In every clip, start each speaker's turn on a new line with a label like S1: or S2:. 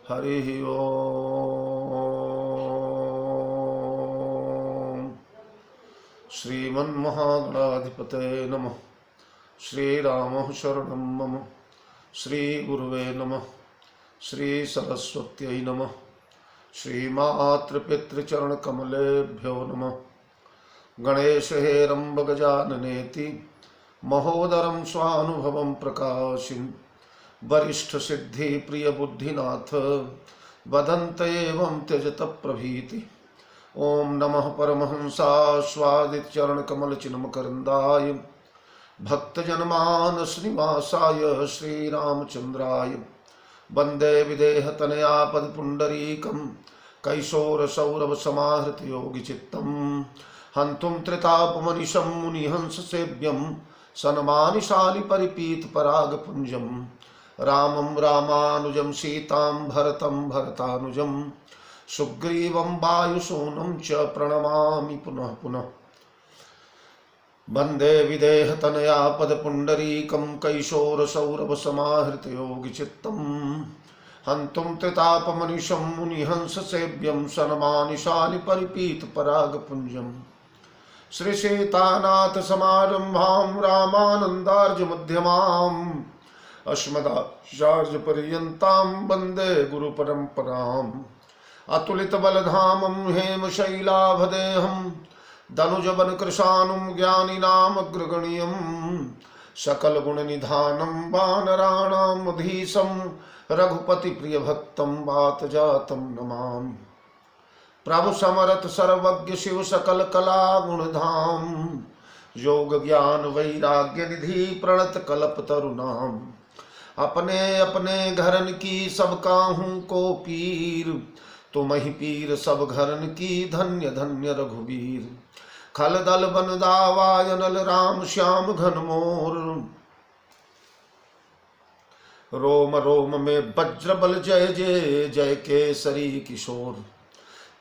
S1: हरिः ओम्। श्रीमन्महागणाधिपतये नमः। श्रीरामः शरणं मम। श्रीगुरुवे नमः। श्रीसरस्वत्यै नमः। श्रीमातृपितृचरणकमलेभ्यो नमः। गणेशहेरम्ब गजाननेति महोदरं स्वानुभवं प्रकाशिन् वरिष्ठ सिद्धि प्रिय बुद्धिनाथ वदन्त एवं त्यजत प्रभीति। ओम नमः परमहंसास्वादित चरण कमल चिन्मकरंदाय भक्तजनमानस निवासाय श्रीरामचंद्राय वंदे विदेह तनया पदपुंडरीकं कैशोर सौरभ समाहृत योगी चित्तम हंतुम त्रितापमनिशं मुनिहंस सेव्यं सनमानिशालि परिपीत पराग पुंजम रामं रामानुजं सीतां भरतं भरतानुजं सुग्रीवं वायुसूनं च प्रणमामि पुनः पुनः। वंदे विदेहतनया पदपुंडरीकं कैशोरसौरभसमाहृतयोगिचित्तं हन्तुं त्रितापमनिशं मुनिहंस सेव्यं सनमानिशालि परिपीतपरागपुञ्जं श्रीसीतानाथ समारम्भां रामानन्दार्जुमध्यमाम् अस्मदाचार्यपर्यन्तां वन्दे गुरुपरम्पराम्। अतुलितबलधामं हेमशैलाभदेहं दनुजवनकृशानुं ज्ञानिनामग्रगण्यं सकलगुणनिधानं वानराणां अधीशं रघुपतिप्रियभक्तं वातजातं नमामि। प्रभु समरथ सर्वज्ञ शिव सकल कला गुणधाम योग ज्ञान वैराग्य निधि प्रणत कल्प तरुणाम अपने अपने घरन की सब काहू को पीर तुम ही पीर सब घरन की धन्य धन्य रघुवीर। खल दल बन दावायनल राम श्याम घन मोर रोम रोम में वज्र बल जय जय जय केसरी किशोर।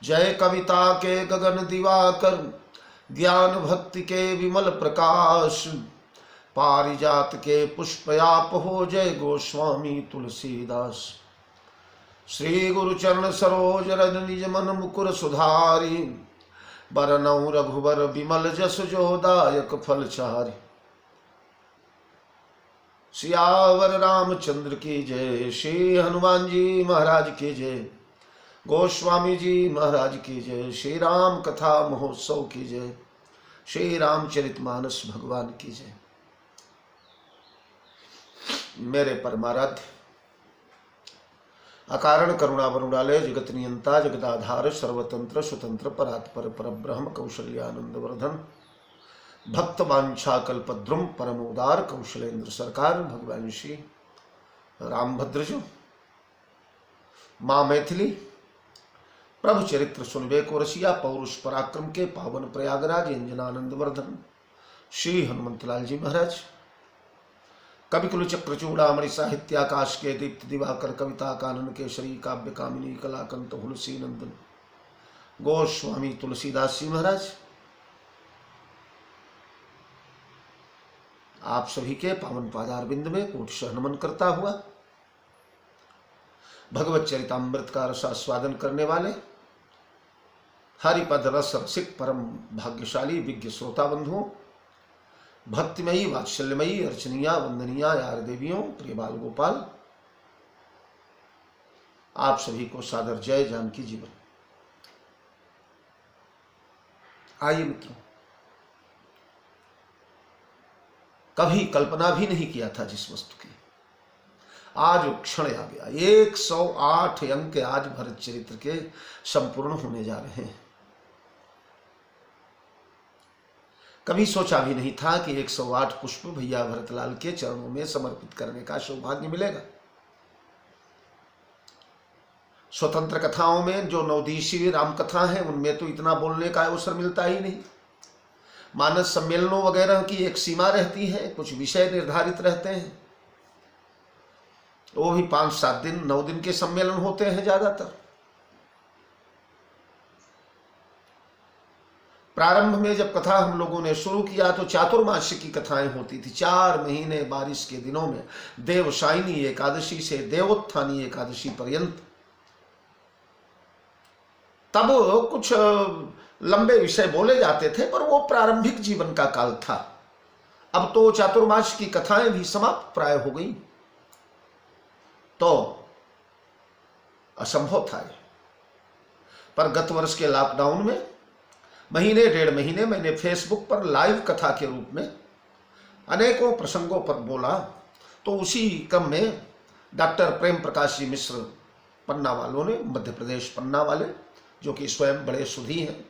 S1: जय कविता के गगन दिवाकर ज्ञान भक्ति के विमल प्रकाश पारिजात के पुष्पयाप हो जय गोस्वामी तुलसीदास। श्री गुरु चरण सरोज रज निज मन मुकुर सुधारी बरनऊ रघुबर विमल जस जोदायक फल चारि। सियावर रामचंद्र की जय श्री हनुमान जी महाराज की जय गोस्वामी जी महाराज की जय श्री राम कथा महोत्सव की जय श्री रामचरितमानस भगवान की जय। मेरे परमाराध्य अकारण करुणा वरुणालय जगत नियंता जगदाधार सर्वतंत्र स्वतंत्र परात्पर परब्रह्म कौशल्यानंद वर्धन भक्त वांछा कल्पद्रुम परमोदार कौशलेंद्र सरकार भगवान श्री रामभद्र जो माँ मैथिली प्रभु चरित्र सुनबे को रसिया पौरुष पराक्रम के पावन प्रयागराज अंजनानंद वर्धन श्री हनुमंतलाल जी महाराज कविकुल चक्र चूड़ामणि साहित्याकाश के दीप्त दिवाकर कविता कानन केसरी काव्य कामिनी कलाकंत हुलसी नंदन गोस्वामी तुलसीदास जी महाराज आप सभी के पावन पादार बिंद में कोटि नमन करता हुआ भगवत चरितामृत का रसास्वादन करने वाले हरिपद रस रसिक परम भाग्यशाली विज्ञ श्रोता बंधुओं भक्तिमयी वात्सल्यमयी अर्चनिया वंदनिया यार देवियों प्रिय बाल गोपाल आप सभी को सादर जय जानकी जीवन। आइए मित्रों, कभी कल्पना भी नहीं किया था जिस वस्तु की आज क्षण आ गया। 108 अंक आज भरत चरित्र के संपूर्ण होने जा रहे हैं। कभी सोचा भी नहीं था कि 108 पुष्प भैया भरतलाल के चरणों में समर्पित करने का सौभाग्य मिलेगा। स्वतंत्र कथाओं में जो नवदीशीय राम कथा है उनमें तो इतना बोलने का अवसर मिलता ही नहीं। मानस सम्मेलनों वगैरह की एक सीमा रहती है, कुछ विषय निर्धारित रहते हैं, वो भी 5-7 दिन 9 दिन के सम्मेलन होते हैं ज्यादातर। प्रारंभ में जब कथा हम लोगों ने शुरू किया तो चातुर्मास्य की कथाएं होती थी। 4 महीने बारिश के दिनों में देवशायिनी एकादशी से देवोत्थानी एकादशी पर्यंत तब कुछ लंबे विषय बोले जाते थे, पर वो प्रारंभिक जीवन का काल था। अब तो चातुर्मास की कथाएं भी समाप्त प्राय हो गई, तो असंभव था ये। पर गत वर्ष के लॉकडाउन में महीने 1.5 महीने मैंने फेसबुक पर लाइव कथा के रूप में अनेकों प्रसंगों पर बोला। तो उसी क्रम में डॉक्टर प्रेम प्रकाश जी मिश्र पन्ना वालों ने, मध्य प्रदेश पन्ना वाले, जो कि स्वयं बड़े सुधी हैं,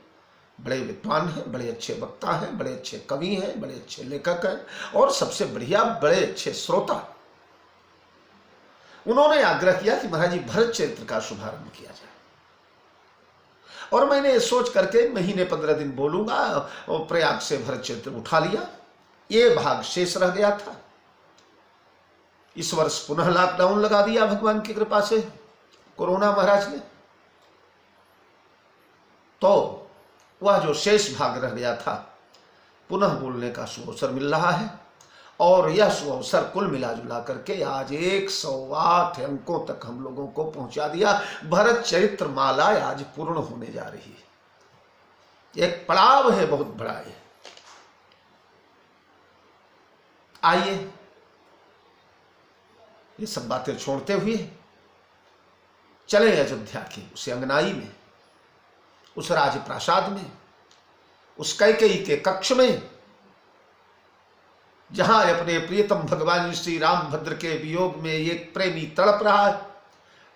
S1: बड़े विद्वान हैं, बड़े अच्छे वक्ता हैं, बड़े अच्छे कवि हैं, बड़े अच्छे लेखक हैं और सबसे बढ़िया बड़े अच्छे श्रोता, उन्होंने आग्रह किया कि महाराज जी भरत चरित्र का शुभारंभ किया जाए। और मैंने सोच करके महीने 15 दिन बोलूंगा और प्रयाग से भरत चरित्र उठा लिया। ये भाग शेष रह गया था। इस वर्ष पुनः लॉकडाउन लगा दिया भगवान की कृपा से कोरोना महाराज ने, तो वह जो शेष भाग रह गया था पुनः बोलने का शुभ अवसर मिल रहा है। और यह शुभ अवसर कुल मिला जुला करके आज 108 अंकों तक हम लोगों को पहुंचा दिया। भरत चरित्र माला आज पूर्ण होने जा रही है। एक पड़ाव है बहुत बड़ा है। आइए ये सब बातें छोड़ते हुए चले अयोध्या की उस अंगनाई में, उस राजप्रासाद में, उस कैकेयी के कक्ष में, जहां अपने प्रियतम भगवान श्री रामभद्र के वियोग में एक प्रेमी तड़प रहा है,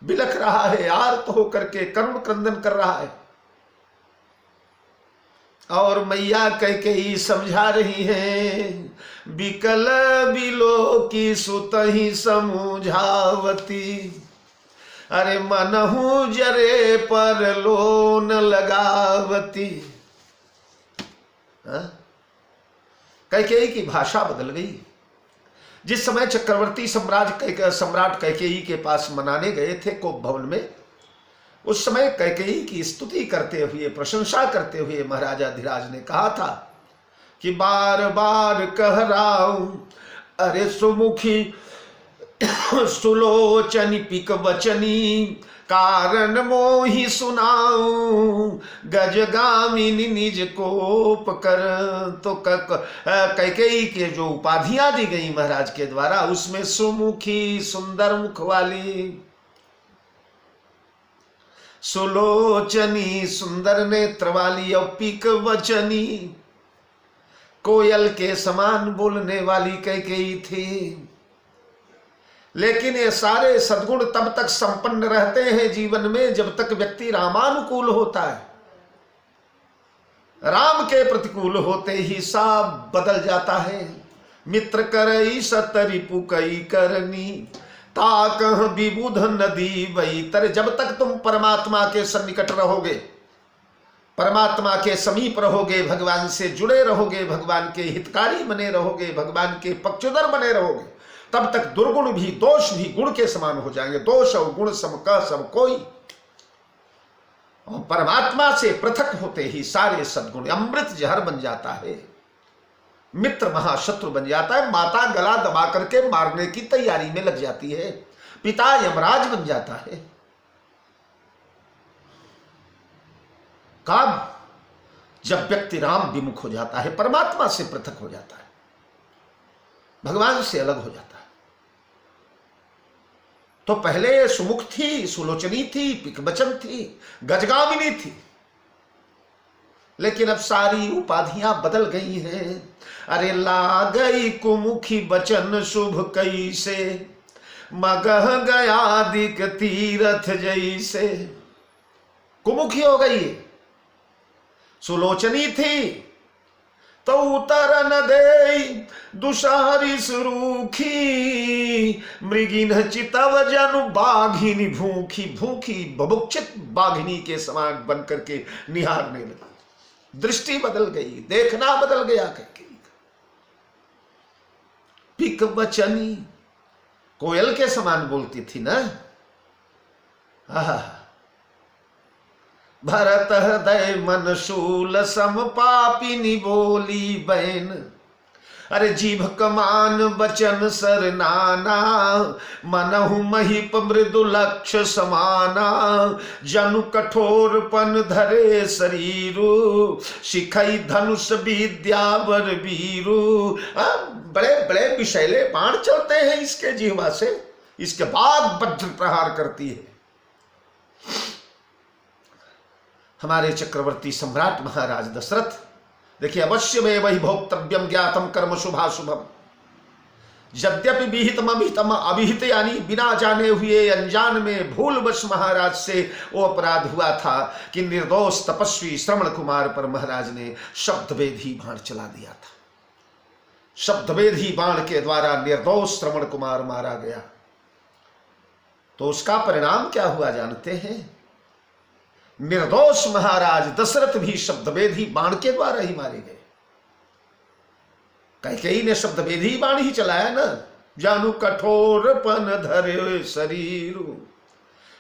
S1: बिलख रहा है, आर्त होकर के करुण क्रंदन कर रहा है। और मैया कैकेयी समझा रही हैं, बिकल बिलो की सुतहि समझावती, अरे मनहु जरे पर लोन लगावती। कैकेयी की भाषा बदल गई। जिस समय चक्रवर्ती सम्राट कैकेयी के पास मनाने गए थे कोप भवन में, उस समय कैकेयी की स्तुति करते हुए, प्रशंसा करते हुए महाराजा धीराज ने कहा था कि बार बार कह रहा हूं, अरे सुमुखी सुलोचनी पिक वचनी, कारण मोहि सुनाऊं, गजगामिनी निज कोप कर। तो कैकेयी के जो उपाधियां दी गई महाराज के द्वारा, उसमें सुमुखी, सुंदर मुख वाली, सुलोचनी, सुंदर नेत्र वाली, और पिक वचनी, कोयल के समान बोलने वाली कैकेयी थी। लेकिन ये सारे सद्गुण तब तक संपन्न रहते हैं जीवन में जब तक व्यक्ति रामानुकूल होता है। राम के प्रतिकूल होते ही सब बदल जाता है। मित्र करई सतरिपु कई करनी, ताकह विबुध नदी वही तर। जब तक तुम परमात्मा के सन्निकट रहोगे, परमात्मा के समीप रहोगे, भगवान से जुड़े रहोगे, भगवान के हितकारी बने रहोगे, भगवान के पक्षधर बने रहोगे, तब तक दुर्गुण भी, दोष भी गुण के समान हो जाएंगे। दोष और गुण सम का सब कोई। और परमात्मा से पृथक होते ही सारे सद्गुण, अमृत जहर बन जाता है, मित्र महाशत्रु बन जाता है, माता गला दबा करके मारने की तैयारी में लग जाती है, पिता यमराज बन जाता है। कब? जब व्यक्ति राम विमुख हो जाता है, परमात्मा से पृथक हो जाता है, भगवान से अलग हो जाता है। तो पहले सुमुख थी, सुलोचनी थी, पिकवचन थी, गजगामिनी थी, लेकिन अब सारी उपाधियां बदल गई हैं। अरे ला गई कुमुखी बचन शुभ कैसे, मगह गया दिक तीरथ जैसे। कुमुखी हो गई, सुलोचनी थी तो उतर न दे दुशारी सुरूखी, मृगिन चितव जनु बाघिनी भूखी। भूखी बबुक्षित बाघिनी के समान बन करके निहारने लगी। दृष्टि बदल गई, देखना बदल गया। पिक बचनी, कोयल के समान बोलती थी ना। भरत हृदय मन शूल सम पापिनी बोली बैन, अरे जीभ कमान बचन सर नाना, मनहु महीप मृदु लक्ष्य समाना, जनु कठोरपन धरे शरीरु, शिखई धनुष विद्यावर वीरु। बड़े बड़े विषैले बाण चलते हैं इसके जीवा से, इसके बाद वज्र प्रहार करती है। हमारे चक्रवर्ती सम्राट महाराज दशरथ देखिए, अवश्य में वही भोक्तव्यम ज्ञातम कर्म शुभाशुभम, यद्यपि विहितम अभिहितम, अभिहित यानी बिना जाने हुए अनजान में भूलवश महाराज से वो अपराध हुआ था कि निर्दोष तपस्वी श्रवण कुमार पर महाराज ने शब्दवेधी बाण चला दिया था। शब्दवेधी बाण के द्वारा निर्दोष श्रवण कुमार मारा गया। तो उसका परिणाम क्या हुआ जानते हैं? निर्दोष महाराज दशरथ भी शब्दवेधी बाण के द्वारा ही मारे गए। कैकेयी ने शब्दवेधी बाण ही चलाया ना, जानु कठोरपन धरे शरीरु,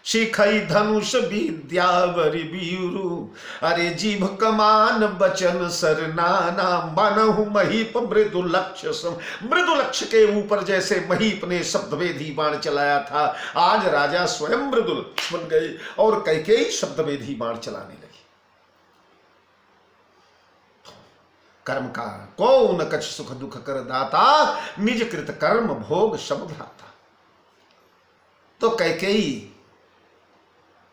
S1: शिखई धनुष विद्यावरि वीरु। अरे जीभ कमान बचन सर नाना, मनहु महीप मृदु लक्ष्य सम। मृदु लक्ष्य के ऊपर जैसे महीप ने शब्दवेधी बाण चलाया था, आज राजा स्वयं मृदु लक्ष्य बन गए और कैकेयी शब्दवेधी बाण चलाने लगी। कर्म का को न कछ सुख दुख कर दाता, निज कृत कर्म भोग सब भ्राता। तो कैकेयी,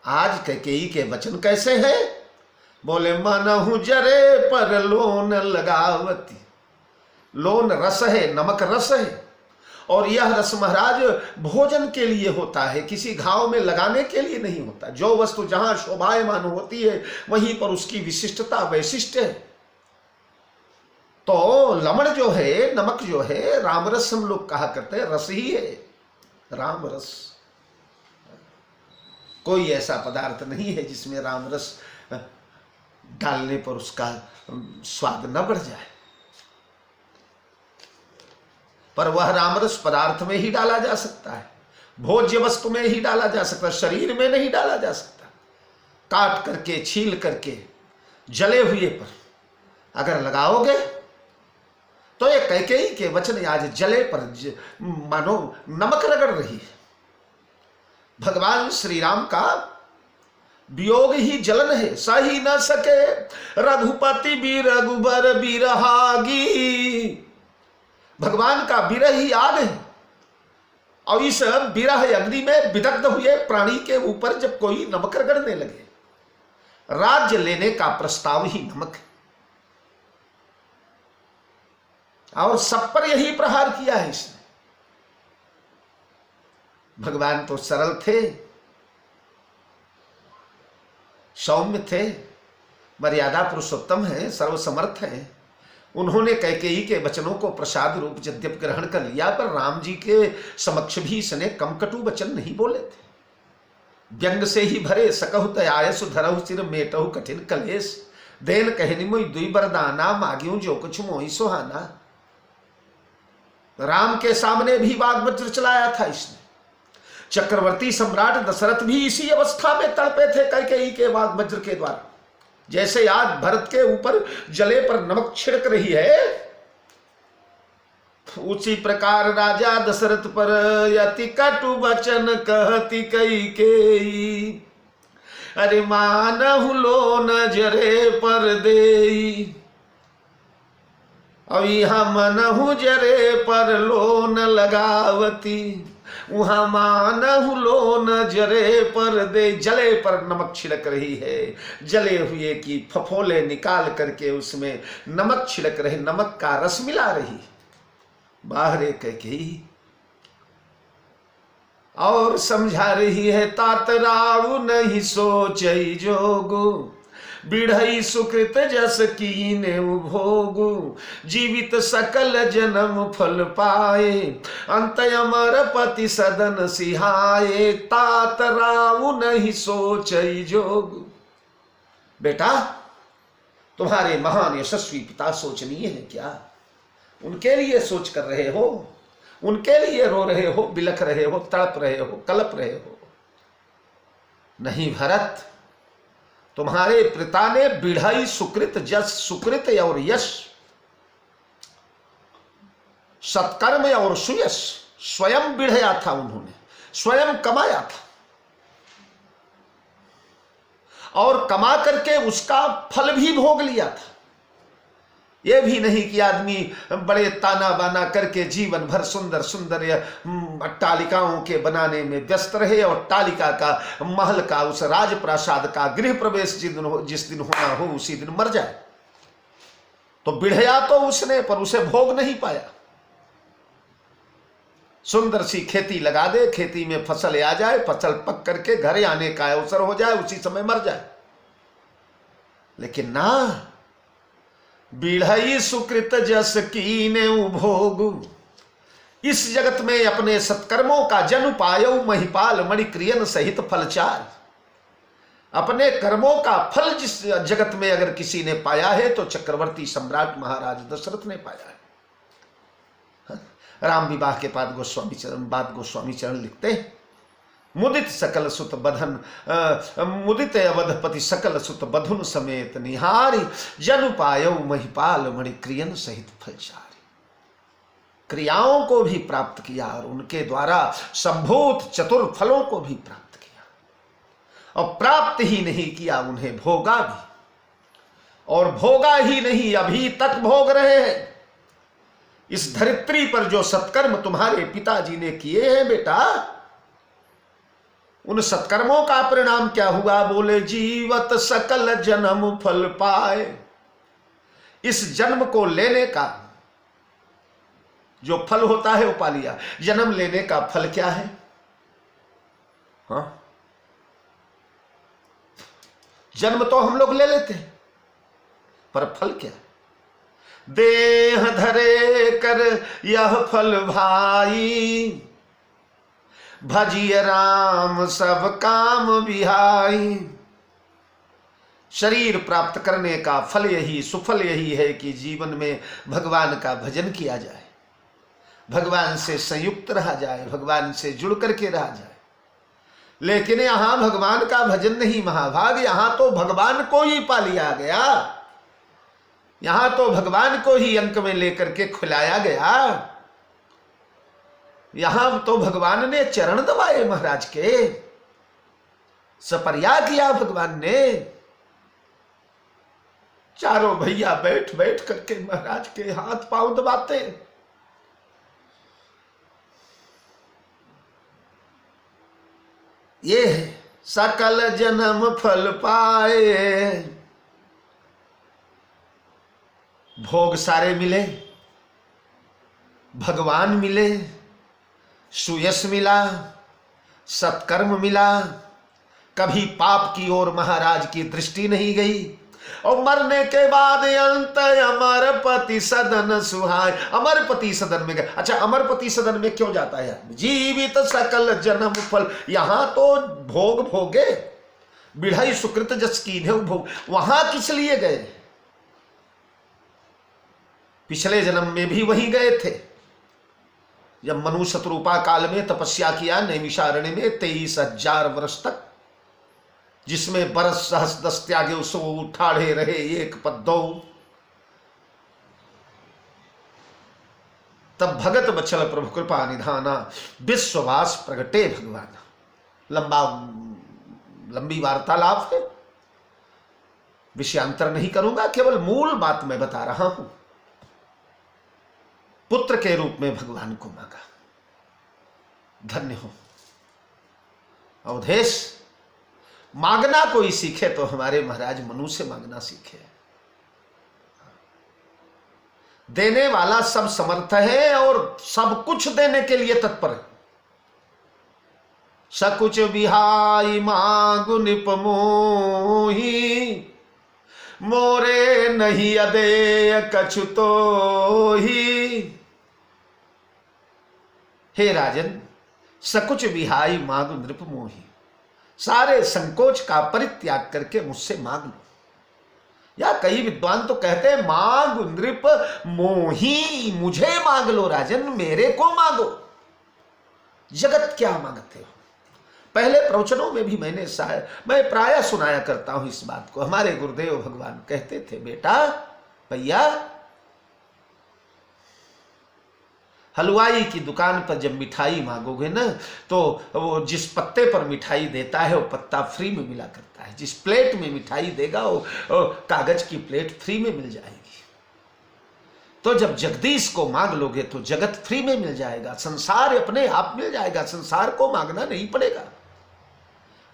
S1: आज कैकेयी के वचन कैसे हैं? बोले मनहु जरे पर लोन लगावती। लोन रस है, नमक रस है, और यह रस महाराज भोजन के लिए होता है, किसी घाव में लगाने के लिए नहीं होता। जो वस्तु जहां शोभायमान होती है वहीं पर उसकी विशिष्टता वैशिष्ट है। तो लवण जो है, नमक जो है, रामरस हम लोग कहा करते हैं, रस ही है, राम रस। कोई ऐसा पदार्थ नहीं है जिसमें राम रस डालने पर उसका स्वाद न बढ़ जाए, पर वह रामरस पदार्थ में ही डाला जा सकता है, भोज्य वस्तु में ही डाला जा सकता है, शरीर में नहीं डाला जा सकता। काट करके, छील करके, जले हुए पर अगर लगाओगे तो ये कैकेयी के वचन आज जले पर मानो नमक रगड़ रही है। भगवान श्री राम का वियोग ही जलन है, सही न सके रघुपति भी रघुबर बिरहागी। भगवान का विरह ही आग है, और इस विरह अग्नि में विदग्ध हुए प्राणी के ऊपर जब कोई नमक रगड़ने लगे, राज्य लेने का प्रस्ताव ही नमक है। और सब पर यही प्रहार किया है इसने। भगवान तो सरल थे, सौम्य थे, मर्यादा पुरुषोत्तम है, सर्वसमर्थ है। उन्होंने कैकेयी के वचनों को प्रसाद रूप यद्यप ग्रहण कर लिया, पर राम जी के समक्ष भी इसने कम कटु वचन नहीं बोले थे। व्यंग से ही भरे सकहु तयायसु धरहु सिर मेटहु कठिन कलेश, देन कहनी मोई दुई बरदाना, माग्यूं जो कुछ मोई सुहाना। राम के सामने भी वाग वज्र चलाया था इसने। चक्रवर्ती सम्राट दशरथ भी इसी अवस्था में तड़पे थे कैकेयी के वाग वज्र के द्वारा। जैसे आज भरत के ऊपर जले पर नमक छिड़क रही है, उसी प्रकार राजा दशरथ पर यति कटु वचन कहती कैकेयी। अरे मानहु लोन जरे पर देई, और यहाँ मनहु जरे पर लोन लगावती। वहां मानहु लोन जरे पर दे, जले पर नमक छिड़क रही है, जले हुए की फफोले निकाल करके उसमें नमक छिड़क रहे, नमक का रस मिला रही। बाहरे कैकेयी और समझा रही है, तात राव नहीं सोचई जोगु, बिढ़ई सुकृत जस कीने भोगु, जीवित सकल जन्म फल पाए, अंत अमर पति सदन सिहाए, तात राव नहीं सोचई जोगु। बेटा, तुम्हारे महान यशस्वी पिता सोचनीय है क्या? उनके लिए सोच कर रहे हो, उनके लिए रो रहे हो, बिलख रहे हो, तड़प रहे हो, कलप रहे हो? नहीं भरत, तुम्हारे पिता ने बिढ़ई सुकृत जस, सुकृत और यश सत्कर्म और सुयश स्वयं बिढ़या था, उन्होंने स्वयं कमाया था और कमा करके उसका फल भी भोग लिया था। यह भी नहीं कि आदमी बड़े ताना बाना करके जीवन भर सुंदर सुंदर अट्टालिकाओं के बनाने में व्यस्त रहे और अट्टालिका का, महल का, उस राजप्रासाद का गृह प्रवेश जिस दिन होना हो उसी दिन मर जाए। तो बिढ़या तो उसने, पर उसे भोग नहीं पाया। सुंदर सी खेती लगा दे, खेती में फसल आ जाए, फसल पक करके घर आने का अवसर हो जाए, उसी समय मर जाए। लेकिन ना, बिढ़ई सुकृत जस कीने भोग, इस जगत में अपने सत्कर्मों का जन पायो महिपाल मणिक्रियन सहित फलचार। अपने कर्मों का फल जिस जगत में अगर किसी ने पाया है तो चक्रवर्ती सम्राट महाराज दशरथ ने पाया है। राम विवाह के बाद गोस्वामी चरण लिखते हैं, मुदित सकल सुत बधन मुदित अवधपति सकल सुत बधुन समेत निहारी, जन पायो महिपाल मणिक्रियन सहित फलचारी। क्रियाओं को भी प्राप्त किया और उनके द्वारा संभूत चतुर फलों को भी प्राप्त किया, और प्राप्त ही नहीं किया, उन्हें भोगा भी, और भोगा ही नहीं, अभी तक भोग रहे हैं। इस धरित्री पर जो सत्कर्म तुम्हारे पिताजी ने किए हैं बेटा, उन सत्कर्मों का परिणाम क्या हुआ? बोले जीवत सकल जन्म फल पाए। इस जन्म को लेने का जो फल होता है वो पा लिया। जन्म लेने का फल क्या है? हाँ, जन्म तो हम लोग ले लेते हैं, पर फल क्या? देह धरे कर यह फल भाई, भजिय राम सब काम विहाई। शरीर प्राप्त करने का फल यही, सुफल यही है कि जीवन में भगवान का भजन किया जाए, भगवान से संयुक्त रहा जाए, भगवान से जुड़ करके रहा जाए। लेकिन यहां भगवान का भजन नहीं महाभाग, यहां तो भगवान को ही पा लिया गया, यहां तो भगवान को ही अंक में लेकर के खिलाया गया। यहां तो भगवान ने चरण दबाए महाराज के, सपर्या किया भगवान ने। चारों भैया बैठ बैठ करके महाराज के हाथ पांव दबाते। ये है सकल जन्म फल पाए। भोग सारे मिले, भगवान मिले, सुयश मिला, सत्कर्म मिला, कभी पाप की ओर महाराज की दृष्टि नहीं गई, और मरने के बाद अंत अमरपति सदन सुहाय। अमरपति सदन में गए। अच्छा, अमरपति सदन में क्यों जाता है आदमी? जीवित सकल जन्म फल। यहां तो भोग भोगे, बिढ़ई सुकृत जस कीन्हे भोग, वहां किस लिए गए? पिछले जन्म में भी वहीं गए थे, जब मनु शत्रुपा काल में तपस्या किया नैमिषारण्य में 23,000 वर्ष तक, जिसमें बरस सहस दस त्यागे सो ठाढ़े रहे एक पद्दो। तब भगत बचल प्रभु कृपा निधाना, विश्ववास प्रगटे भगवान। लंबी वार्तालाप है, विषयांतर नहीं करूंगा, केवल मूल बात मैं बता रहा हूं। पुत्र के रूप में भगवान को मांगा। धन्य हो अवधेश, मांगना कोई सीखे तो हमारे महाराज मनु से मांगना सीखे। देने वाला सब समर्थ है और सब कुछ देने के लिए तत्पर है। सकुच बिहाई मांगु निपमोही, मोरे नहीं अदेय कछु तो ही। हे राजन, सकुच बिहाई मांगु नृप मोही, सारे संकोच का परित्याग करके मुझसे मांग लो। या कई विद्वान तो कहते हैं मांग नृप मोही, मुझे मांग लो राजन, मेरे को मांगो। जगत क्या मांगते हो? पहले प्रवचनों में भी मैं प्रायः सुनाया करता हूं इस बात को। हमारे गुरुदेव भगवान कहते थे, बेटा भैया हलवाई की दुकान पर जब मिठाई मांगोगे ना तो वो जिस पत्ते पर मिठाई देता है वो पत्ता फ्री में मिला करता है। जिस प्लेट में मिठाई देगा वो कागज की प्लेट फ्री में मिल जाएगी। तो जब जगदीश को मांग लोगे तो जगत फ्री में मिल जाएगा, संसार अपने आप मिल जाएगा, संसार को मांगना नहीं पड़ेगा।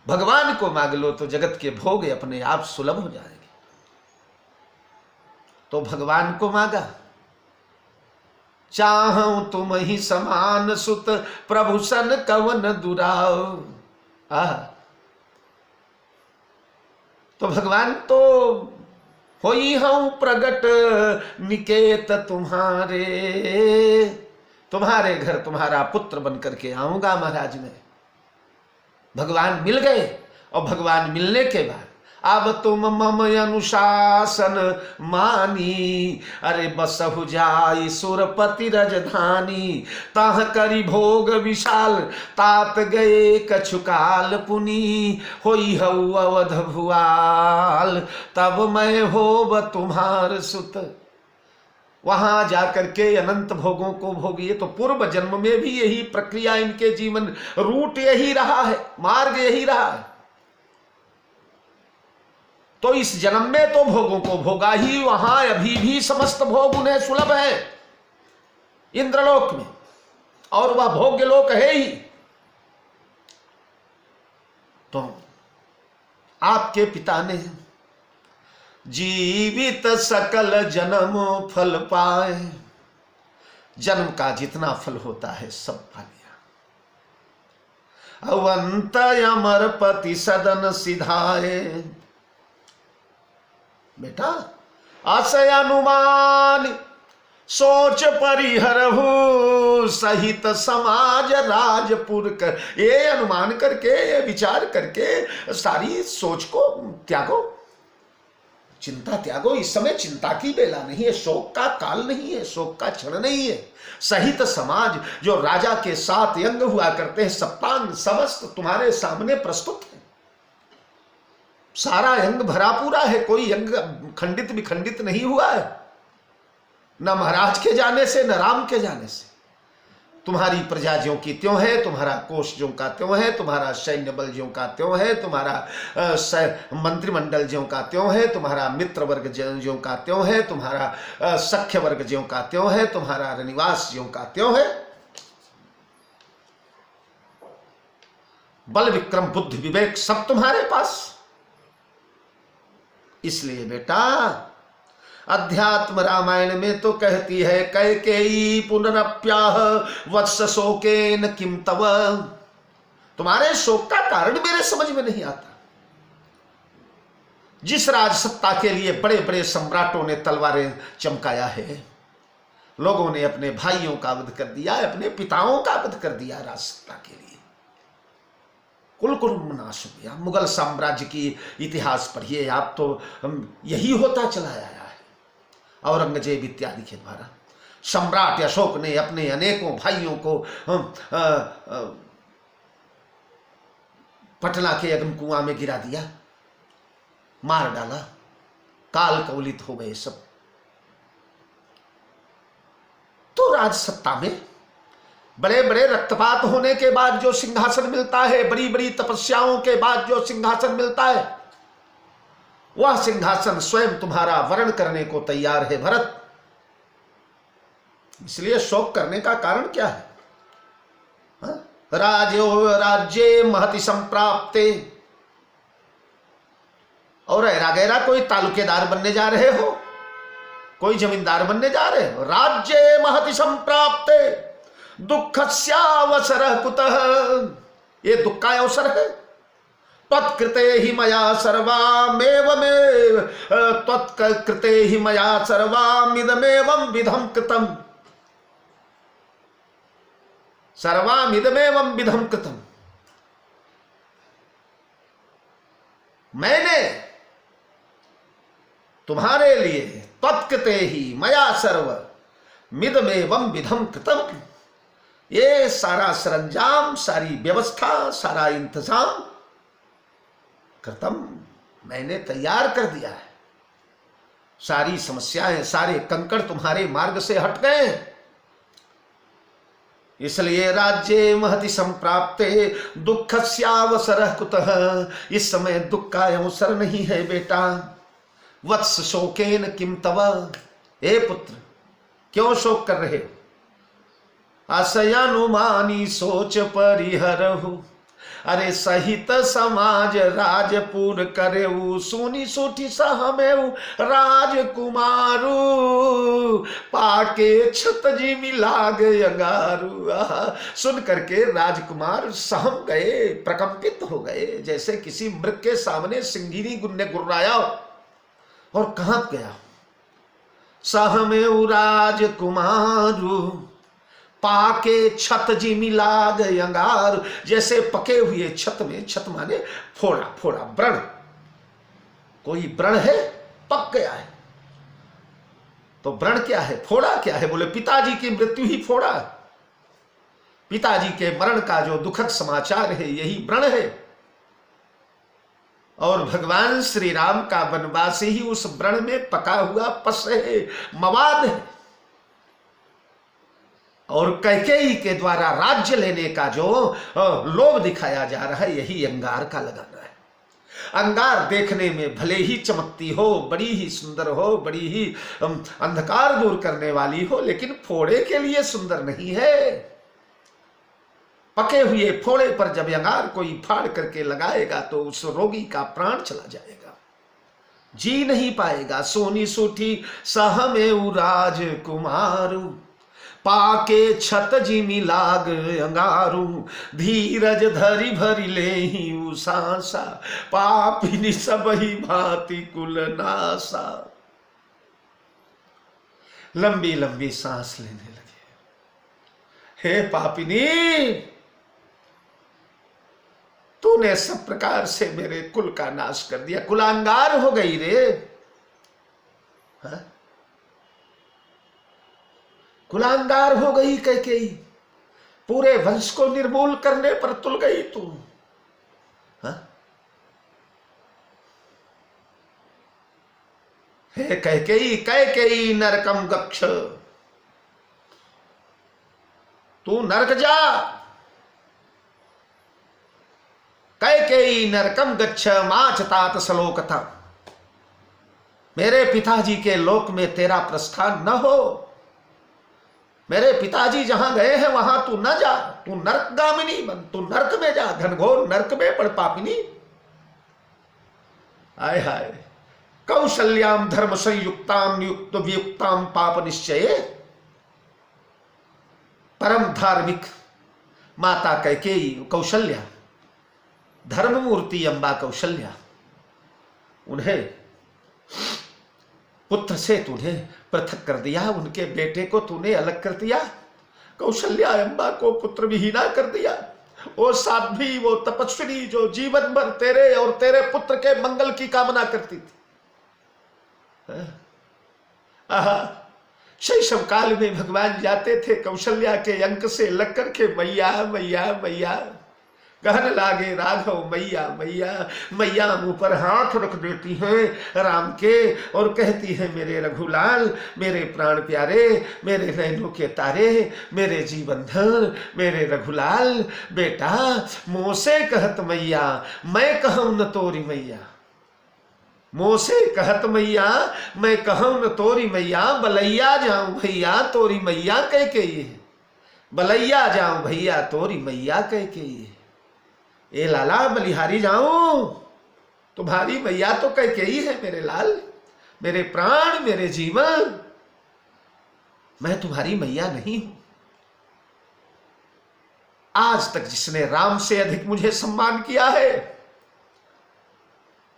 S1: भगवान को मांग लो तो जगत के भोग अपने आप सुलभ हो जाएंगे। तो भगवान को मांगा, चाहूं तुम ही समान सुत प्रभु सन कवन दुराओ। तो भगवान तो होई हूं प्रगट निकेत तुम्हारे, तुम्हारे घर तुम्हारा पुत्र बनकर के आऊंगा महाराज मैं। भगवान मिल गए और भगवान मिलने के बाद अब तुम मम अनुशासन मानी, अरे बसहु जाई सुरपति रजधानी। ताह करी भोग विशाल तात गए कछुकाल पुनी, होई हऊ अवध भुआल तब मैं होब तुम्हार सुत। वहां जाकर के अनंत भोगों को भोगिए। तो पूर्व जन्म में भी यही प्रक्रिया, इनके जीवन रूट यही रहा है, मार्ग यही रहा है। तो इस जन्म में तो भोगों को भोगा ही, वहां अभी भी समस्त भोग उन्हें सुलभ है इंद्रलोक में, और वह भोग्य लोक है ही। तो आपके पिता ने जीवित सकल जन्म फल पाए, जन्म का जितना फल होता है सब पा लिया। अवंत अमरपति सदन सिधाए, बेटा आशय अनुमान सोच परिहरहु सहित समाज राजपुर कर। ये अनुमान करके, ये विचार करके सारी सोच को त्यागो, चिंता त्यागो। इस समय चिंता की बेला नहीं है, शोक का काल नहीं है, शोक का क्षण नहीं है। सहित समाज, जो राजा के 7 अंग हुआ करते हैं, सप्तांग समस्त तुम्हारे सामने प्रस्तुत है। सारा अंग भरा पूरा है, कोई अंग खंडित विखंडित नहीं हुआ है, न महाराज के जाने से न राम के जाने से। तुम्हारी प्रजा ज्यों की त्यों है, तुम्हारा कोष ज्यों का त्यों है, तुम्हारा सैन्य बल ज्यों का त्यों है, तुम्हारा मंत्रिमंडल ज्यों का त्यों है, तुम्हारा मित्र वर्ग ज्यों का त्यों है, तुम्हारा सख्य वर्ग ज्यों का त्यों है, तुम्हारा निवास ज्यों का त्यों है। बल विक्रम बुद्धि विवेक सब तुम्हारे पास। इसलिए बेटा अध्यात्म रामायण में तो कहती है, कैकेयी पुनरप्याह वत्स शोकेन किम तव। तुम्हारे शोक का कारण मेरे समझ में नहीं आता। जिस राज सत्ता के लिए बड़े बड़े सम्राटों ने तलवारें चमकाया है, लोगों ने अपने भाइयों का वध कर दिया, अपने पिताओं का वध कर दिया राज सत्ता के लिए। कुल कुल नाश हो गया। मुगल साम्राज्य की इतिहास पढ़िए आप, तो यही होता चला आया है। औरंगजेब इत्यादि के द्वारा सम्राट अशोक ने अपने अनेकों भाइयों को पटना के अग्नि कुआं में गिरा दिया, मार डाला, काल कवलित हो गए सब। तो राज सत्ता में बड़े बड़े रक्तपात होने के बाद जो सिंहासन मिलता है, बड़ी बड़ी तपस्याओं के बाद जो सिंहासन मिलता है, वह सिंहासन स्वयं तुम्हारा वर्ण करने को तैयार है भरत। इसलिए शोक करने का कारण क्या है? राज्ये महति संप्राप्ते। और ऐरा गैरा कोई तालुकेदार बनने जा रहे हो, कोई जमींदार बनने जा रहे हो? राज्ये महति संप्राप्ते दुःखस्यावसरः कुतः। ये दुख का अवसर है। त्वत्कृते हि मया सर्वामेवमेव, त्वत्कृते हि मया सर्वामिदमेवं विधं कृतम्, सर्वामिदमेवं विधं कृतम्। मैंने तुम्हारे लिए त्वत्कृते ही मया सर्वमिदमेवं विधं कृतम्, ये सारा सरंजाम, सारी व्यवस्था, सारा इंतजाम कृतम, मैंने तैयार कर दिया है। सारी समस्याएं, सारे कंकड़ तुम्हारे मार्ग से हट गए। इसलिए राज्ये महति संप्राप्ते दुःखस्यावसरः कुतः, इस समय दुख का अवसर नहीं है बेटा। वत्स शोकेन किम तव, हे पुत्र क्यों शोक कर रहे हो। आशयानुमानी सोच परिहरहु, अरे सहित समाज राजपुर करेऊ, सुनी सूठी सहमेऊ राजकुमारू, पाके छत जी मिला गए अंगारू। सुन करके राजकुमार सहम गए, प्रकंपित हो गए, जैसे किसी मृग के सामने सिंघिनी ने गुर्राया और कांप गया। सहमेऊ राजकुमारू, पाके छत जी मिला गए अंगार, जैसे पके हुए छत में, छत माने फोड़ा फोड़ा व्रण, कोई व्रण है पक गया है, तो व्रण क्या है, फोड़ा क्या है, बोले पिताजी की मृत्यु ही फोड़ा, पिताजी के मरण का जो दुखद समाचार है यही व्रण है। और भगवान श्री राम का वनवास ही उस व्रण में पका हुआ पस है, मवाद है। और कैकेयी के द्वारा राज्य लेने का जो लोभ दिखाया जा रहा है यही अंगार का लगाना है। अंगार देखने में भले ही चमकती हो, बड़ी ही सुंदर हो, बड़ी ही अंधकार दूर करने वाली हो, लेकिन फोड़े के लिए सुंदर नहीं है। पके हुए फोड़े पर जब अंगार कोई फाड़ करके लगाएगा तो उस रोगी का प्राण चला जाएगा, जी नहीं पाएगा। सोनी सूठी सहमेऊ राजकुमारू, पाके छत जी मिलाग अंगारू, धीरज धरी भरी ले ही सांसा, पापिनी सब ही भांति कुल नासा। लंबी लंबी सांस लेने लगे। हे पापिनी, तूने सब प्रकार से मेरे कुल का नाश कर दिया, कुलांगार हो गई रे। हा? कुलांगार हो गई कैकेयी, पूरे वंश को निर्मूल करने पर तुल गई तू। हे कैकेयी, कैकेयी नरकम गच्छ, तू नरक जा। कैकेयी नरकम गच्छ माच तात सलोकथा, मेरे पिताजी के लोक में तेरा प्रस्थान न हो। मेरे पिताजी जहां गए हैं वहां तू न जा, तू नरकगामिनी बन, तू नरक में जा, घनघोर नरक में पड़ पापिनी। आय हाय, कौशल्याम धर्म संयुक्ताम नियुक्त वियुक्ताम पाप निश्चये, परम धार्मिक माता कैकेयी कौशल्या, धर्म मूर्ति अंबा कौशल्या, उन्हें पुत्र से तूने पृथक कर दिया, उनके बेटे को तूने अलग कर दिया, कौशल्या अम्बा को पुत्र विहीना कर दिया। वो साध्वी, वो तपस्विनी जो जीवन भर तेरे और तेरे पुत्र के मंगल की कामना करती थी। शैशव काल में भगवान जाते थे कौशल्या के अंक से लग करके, मैया मैया मैया, कहने लागे राघव मैया मैया। मैया मुंह पर हाथ रख देती हैं राम के और कहती है, मेरे रघुलाल, मेरे प्राण प्यारे, मेरे नैनों के तारे, मेरे जीवन धन, मेरे रघुलाल बेटा, मुँह से कहत मैया, मैं कहूं न तोरी मैया। मुँह से कहत मैया, मैं कहूं न तोरी मैया, बलैया जाऊं भैया तोरी मैया कैकेयी, बलैया जाऊं भैया तोरी मैया कैकेयी। ए लाला बलिहारी जाऊं, तुम्हारी मैया तो कैकेयी है मेरे लाल, मेरे प्राण, मेरे जीवन, मैं तुम्हारी मैया नहीं हूं। आज तक जिसने राम से अधिक मुझे सम्मान किया है,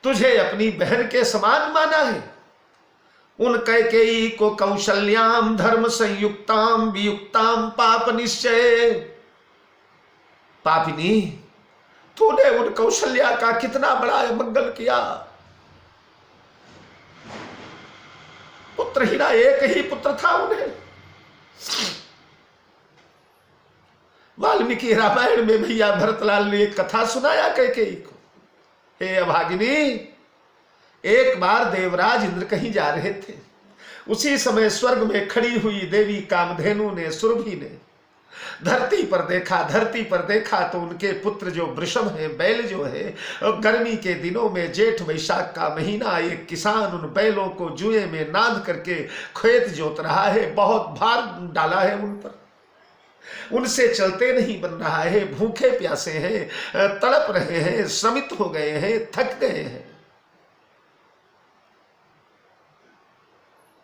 S1: तुझे अपनी बहन के समान माना है, उन कैकेयी को कौशल्याम धर्म संयुक्ताम वियुक्ताम पाप निश्चय। पापिनी, तूने उन कौशल्या का कितना बड़ा मंगल किया। पुत्रहीना, एक ही पुत्र था उन्हें। वाल्मीकि रामायण में भैया भरतलाल ने एक कथा सुनाया कैकेयी को। हे अभागिनी, एक बार देवराज इंद्र कहीं जा रहे थे, उसी समय स्वर्ग में खड़ी हुई देवी कामधेनु ने, सुरभि ने धरती पर देखा तो उनके पुत्र जो वृषभ हैं, बैल जो है, गर्मी के दिनों में जेठ वैशाख का महीना, एक किसान उन बैलों को जुए में नाद करके खेत जोत रहा है। बहुत भार डाला है उन पर, उनसे चलते नहीं बन रहा है, भूखे प्यासे हैं, तड़प रहे हैं, श्रमित हो गए हैं, थक गए हैं।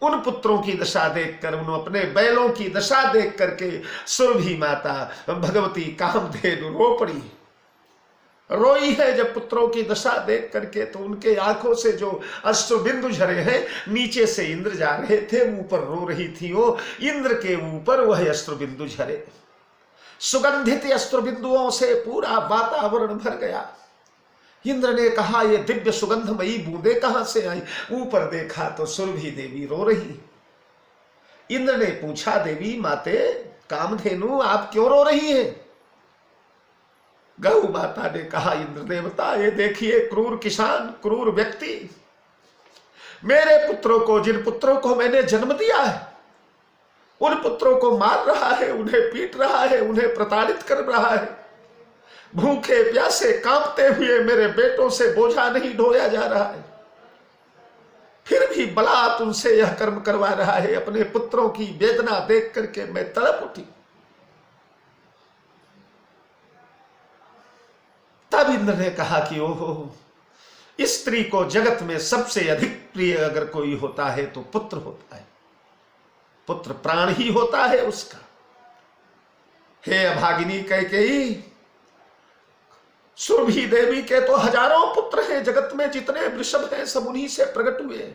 S1: उन पुत्रों की दशा देखकर, उन अपने बैलों की दशा देख करके सुरभि माता भगवती कामधेनु रो पड़ी, रोई है जब पुत्रों की दशा देख करके। तो उनके आंखों से जो अश्रुबिंदु झरे हैं, नीचे से इंद्र जा रहे थे, ऊपर रो रही थी वो, इंद्र के ऊपर वह अश्रुबिंदु झरे। सुगंधित अश्रुबिंदुओं से पूरा वातावरण भर गया। इंद्र ने कहा, ये दिव्य सुगंधमयी बूंदे कहां से आई? ऊपर देखा तो सुरभि देवी रो रही। इंद्र ने पूछा, देवी माते कामधेनु आप क्यों रो रही हैं? गौ माता ने कहा, इंद्र देवता ये देखिए क्रूर किसान, क्रूर व्यक्ति मेरे पुत्रों को, जिन पुत्रों को मैंने जन्म दिया है, उन पुत्रों को मार रहा है, उन्हें पीट रहा है, उन्हें प्रताड़ित कर रहा है। भूखे प्यासे कांपते हुए मेरे बेटों से बोझा नहीं ढोया जा रहा है, फिर भी बलात् उनसे यह कर्म करवा रहा है। अपने पुत्रों की वेदना देख करके मैं तड़प उठी। तब इंद्र ने कहा कि ओहो, इस स्त्री को जगत में सबसे अधिक प्रिय अगर कोई होता है तो पुत्र होता है, पुत्र प्राण ही होता है उसका। हे अभागिनी कैकेयी, सुरभि देवी के तो हजारों पुत्र हैं जगत में, जितने वृषभ हैं सब उन्हीं से प्रकट हुए।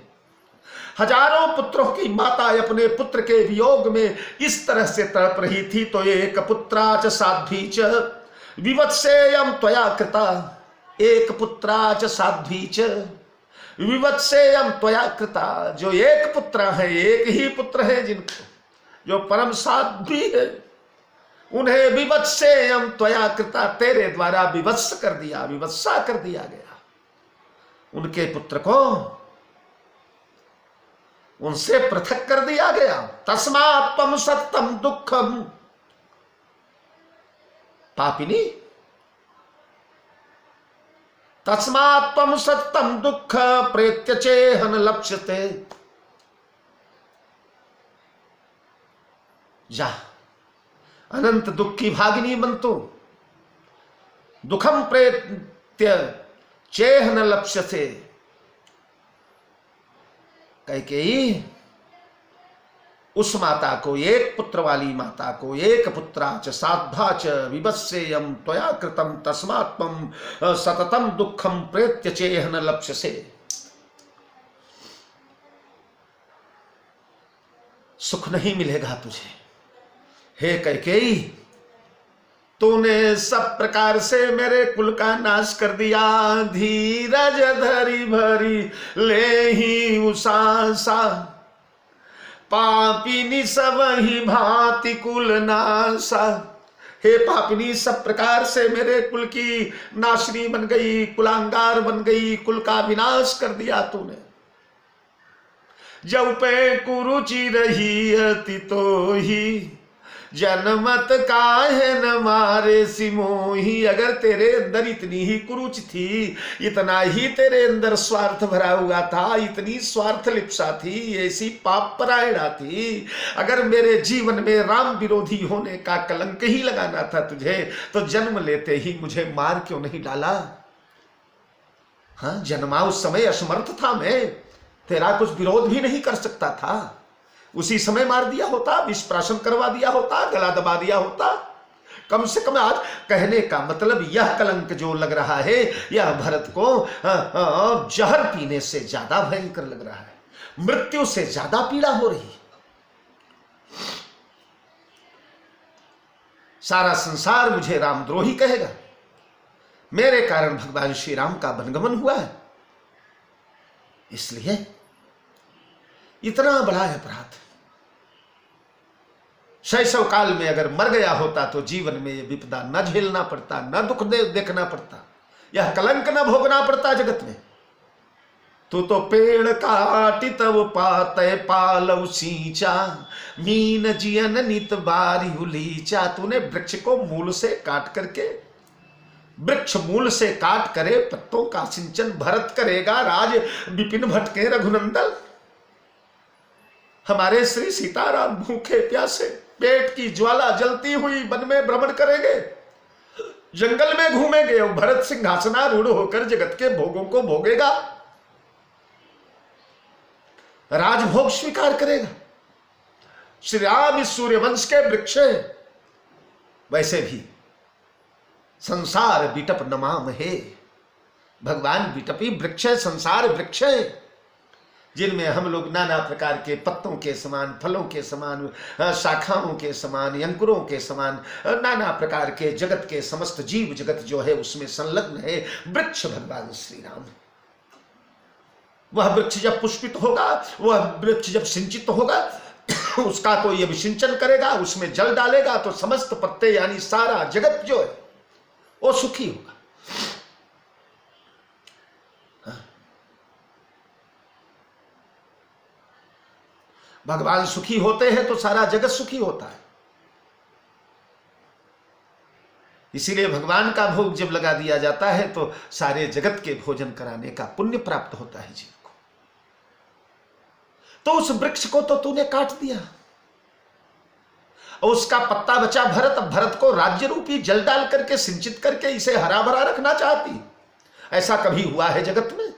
S1: हजारों पुत्रों की माता अपने पुत्र के वियोग में इस तरह से तड़प रही थी। तो एक पुत्राच साध्वी च विवत्सेयं त्वया कृता, एक पुत्राच साध्वी च विवत्सेयं त्वया कृता। जो एक पुत्र है, एक ही पुत्र है जिनको, जो परम साध्वी है, उन्हें विवत्सेयं त्वया कृता, तेरे द्वारा विवत्स कर दिया, विवत्सा कर दिया गया। उनके पुत्र को उनसे पृथक कर दिया गया। तस्मात् त्वं सत्तं दुःखं पापिनी, तस्मात् त्वं सत्तं दुःख प्रेत्य चेहन लप्स्यते। जा अनंत दुख की भागिनी बन तू, दुखम प्रेत्य चेह न लप्स्यते। कैकेयी उस माता को, एक पुत्र वाली माता को, एक पुत्राच साध्वाच विवत्सेयं त्वया कृतं तस्मात् त्वं सततं दुःखं प्रेत्य चेह न लप्स्यसे। सुख नहीं मिलेगा तुझे। हे कैकेयी, तूने सब प्रकार से मेरे कुल का नाश कर दिया। धीरज धरी भरी ले ही उसासा, पापिनी सब ही भांति कुल नासा। हे पापिनी, सब प्रकार से मेरे कुल की नाशनी बन गई, कुलांगार बन गई, कुल का विनाश कर दिया तूने। जब पे कुरुचि रही अति तो ही, जनमत काहे न मारे सिमोही। अगर तेरे अंदर इतनी ही कुरुचि थी, इतना ही तेरे अंदर स्वार्थ भरा हुआ था, इतनी स्वार्थ लिप्सा थी, ऐसी पाप परायणा थी, अगर मेरे जीवन में राम विरोधी होने का कलंक ही लगाना था तुझे, तो जन्म लेते ही मुझे मार क्यों नहीं डाला? हाँ, जन्मा उस समय असमर्थ था मैं, तेरा कुछ विरोध भी नहीं कर सकता था। उसी समय मार दिया होता, विषप्राशन करवा दिया होता, गला दबा दिया होता। कम से कम आज कहने का मतलब यह कलंक जो लग रहा है, यह भरत को जहर पीने से ज्यादा भयंकर लग रहा है, मृत्यु से ज्यादा पीड़ा हो रही है। सारा संसार मुझे रामद्रोही कहेगा, मेरे कारण भगवान श्री राम का वनगमन हुआ है, इसलिए इतना बड़ा अपराध। शैशव काल में अगर मर गया होता तो जीवन में यह विपदा न झेलना पड़ता, न दुख देखना पड़ता, यह कलंक न भोगना पड़ता जगत में। तू तो पेड़ काटी तब पाते पालव सींचा, मीन जियन नित बारी उलीचा। तूने वृक्ष को मूल से काट करके, वृक्ष मूल से काट करे पत्तों का सिंचन भरत करेगा राज विपिन भटके रघुनंदन। हमारे श्री सीताराम भूखे प्यासे पेट की ज्वाला जलती हुई वन में भ्रमण करेंगे, जंगल में घूमेंगे और भरत सिंहासनारूढ़ होकर जगत के भोगों को भोगेगा, राजभोग स्वीकार करेगा। श्री राम इस सूर्यवंश के वृक्ष है, वैसे भी संसार बिटप नमाम है। भगवान बिटपी वृक्ष है, संसार वृक्ष है, जिनमें हम लोग नाना प्रकार के पत्तों के समान, फलों के समान, शाखाओं के समान, अंकुरों के समान, नाना प्रकार के जगत के समस्त जीव जगत जो है उसमें संलग्न है वृक्ष भगवान श्री राम। वह वृक्ष जब पुष्पित होगा, वह वृक्ष जब सिंचित होगा, उसका कोई अभिसिंचन करेगा, उसमें जल डालेगा तो समस्त पत्ते यानी सारा जगत जो है वो सुखी होगा। भगवान सुखी होते हैं तो सारा जगत सुखी होता है। इसीलिए भगवान का भोग जब लगा दिया जाता है तो सारे जगत के भोजन कराने का पुण्य प्राप्त होता है जीव को। तो उस वृक्ष को तो तूने काट दिया और उसका पत्ता बचा भरत। अब भरत को राज्य रूपी जल डाल करके सिंचित करके इसे हरा भरा रखना चाहती। ऐसा कभी हुआ है जगत में?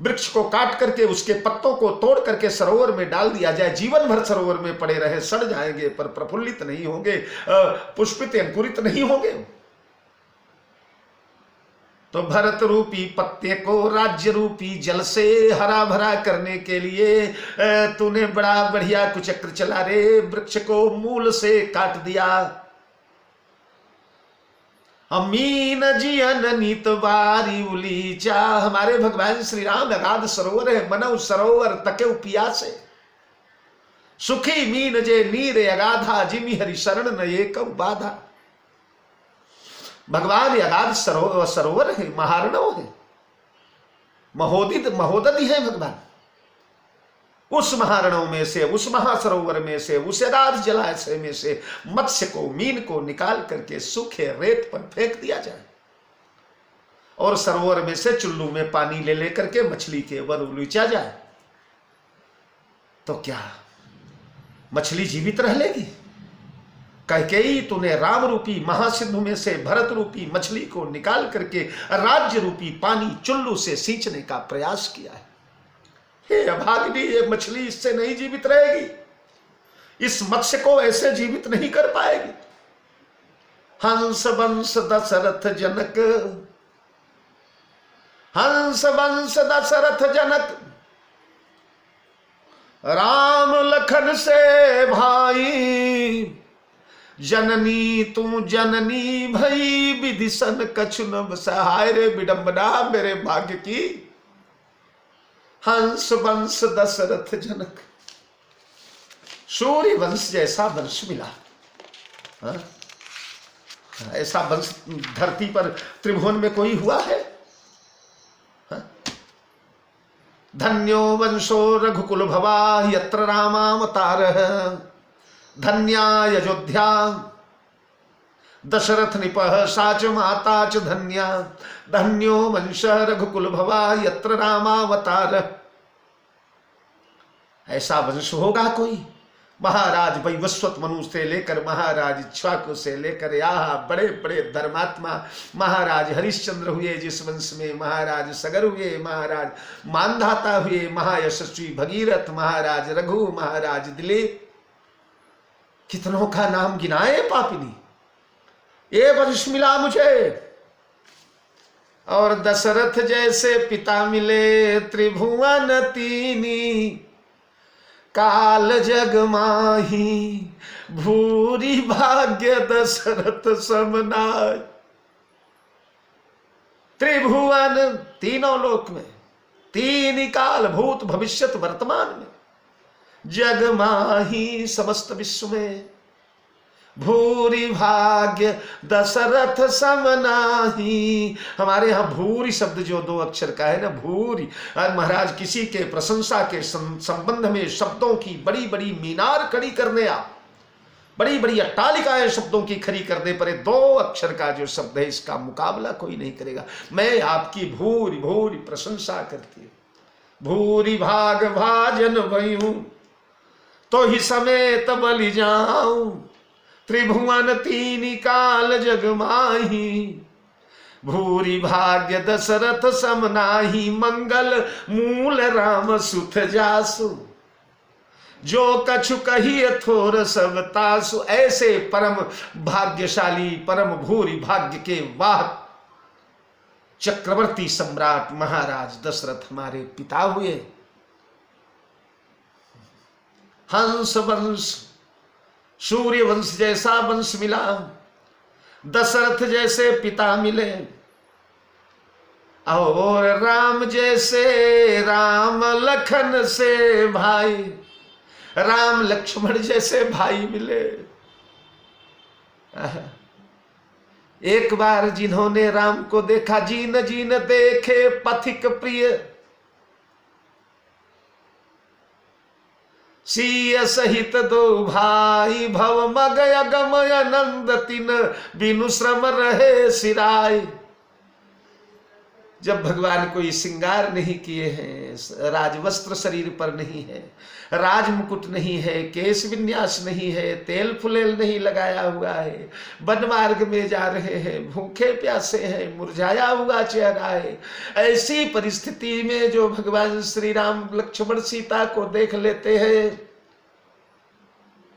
S1: वृक्ष को काट करके उसके पत्तों को तोड़ करके सरोवर में डाल दिया जाए, जीवन भर सरोवर में पड़े रहे, सड़ जाएंगे पर प्रफुल्लित नहीं होंगे, पुष्पित अंकुरित नहीं होंगे। तो भरत रूपी पत्ते को राज्य रूपी जल से हरा भरा करने के लिए तूने बड़ा बढ़िया कुचक्र चला रे। वृक्ष को मूल से काट दिया। अमीन जियन नीत बारी उलीचा। हमारे भगवान श्री राम अगाध सरोवर है, मनव सरोवर तके पियासे। सुखी मीन जे नीर अगाधा, जिमि हरि शरण न एक बाधा। भगवान अगाध सरोवर है, महारणव है, महोदित महोदधि है भगवान। उस महारणों में से, उस महासरोवर में से, उस अगाध जलाशय में से मत्स्य को, मीन को निकाल करके सूखे रेत पर फेंक दिया जाए और सरोवर में से चुल्लू में पानी ले लेकर के मछली के ऊपर उलीचा जाए, तो क्या मछली जीवित रह लेगी? कैकेयी तूने राम रूपी महासिंधु में से भरत रूपी मछली को निकाल करके राज्य रूपी पानी चुल्लू से सींचने का प्रयास किया है। हे अभागिनी, ये मछली इससे नहीं जीवित रहेगी, इस मत्स्य को ऐसे जीवित नहीं कर पाएगी। हंस वंश दशरथ जनक, हंस वंश दशरथ जनक, राम लखन से भाई। जननी तू जननी भई, विदिशन कछु न सहाय। रे विडंबना मेरे भाग्य की। हंस वंश दशरथ जनक, सूर्य वंश जैसा वंश मिला। ऐसा वंश धरती पर त्रिभुवन में कोई हुआ है? धन्यो वंशो रघुकुल भवा, यत्र रामावतारः। धन्या अयोध्या दशरथ निपः, साच माता च धन्या। धन्यो वंश रघुकुल भवा, यत्र रामावतारः। ऐसा वंश होगा कोई? महाराज वैवस्वत मनु से लेकर महाराज इक्ष्वाकु से लेकर यहाँ बड़े बड़े धर्मात्मा महाराज हरिश्चंद्र हुए जिस वंश में, महाराज सगर हुए, महाराज मानधाता हुए, महायशस्वी भगीरथ, महाराज रघु, महाराज दिलीप। कितनों का नाम गिनाए पापिनी। ये वंश मिला मुझे। और दशरथ जैसे पिता मिले त्रिभुवन तीनी। काल जग माही भूरी भाग्य दशरथ समनाय। त्रिभुवन तीनों लोक में, तीन काल, भूत भविष्यत वर्तमान में, जग माही समस्त विश्व में। भूरि भाग्य दशरथ सम नाही। हमारे यहाँ भूरि शब्द जो 2 अक्षर का है ना, भूरि, और महाराज किसी के प्रशंसा के संबंध में शब्दों की बड़ी बड़ी मीनार खड़ी करने आप, बड़ी बड़ी अट्टालिकाएं शब्दों की खड़ी करने पर 2 अक्षर का जो शब्द है इसका मुकाबला कोई नहीं करेगा। मैं आपकी भूरि भूरि प्रशंसा करती हूँ। भूरि भाग भाजन भयूं तो ही समेत बलि जाऊं, त्रिभुवन 3 काल जग माही। भूरि भाग्य दशरथ सम नाही, मंगल मूल राम सुत जासु। जो कछु कही थोर सब तासु। ऐसे परम भाग्यशाली, परम भूरि भाग्य के वाहक चक्रवर्ती सम्राट महाराज दशरथ हमारे पिता हुए। हंस वंश, सूर्य वंश जैसा वंश मिला, दशरथ जैसे पिता मिले, और राम जैसे, राम लखन से भाई, राम लक्ष्मण जैसे भाई मिले। एक बार जिन्होंने राम को देखा, जीन जीन देखे पथिक प्रिय, सीय सहित 2 भाई, भव मग अगमय नंद तिन, बिनु श्रम रहे सिराय। जब भगवान कोई श्रृंगार नहीं किए हैं, राजवस्त्र शरीर पर नहीं है, राज मुकुट नहीं है, केश विन्यास नहीं है, तेल फुलेल नहीं लगाया हुआ है, वन मार्ग में जा रहे हैं, भूखे प्यासे हैं, मुरझाया हुआ चेहरा है, ऐसी परिस्थिति में जो भगवान श्री राम लक्ष्मण सीता को देख लेते हैं,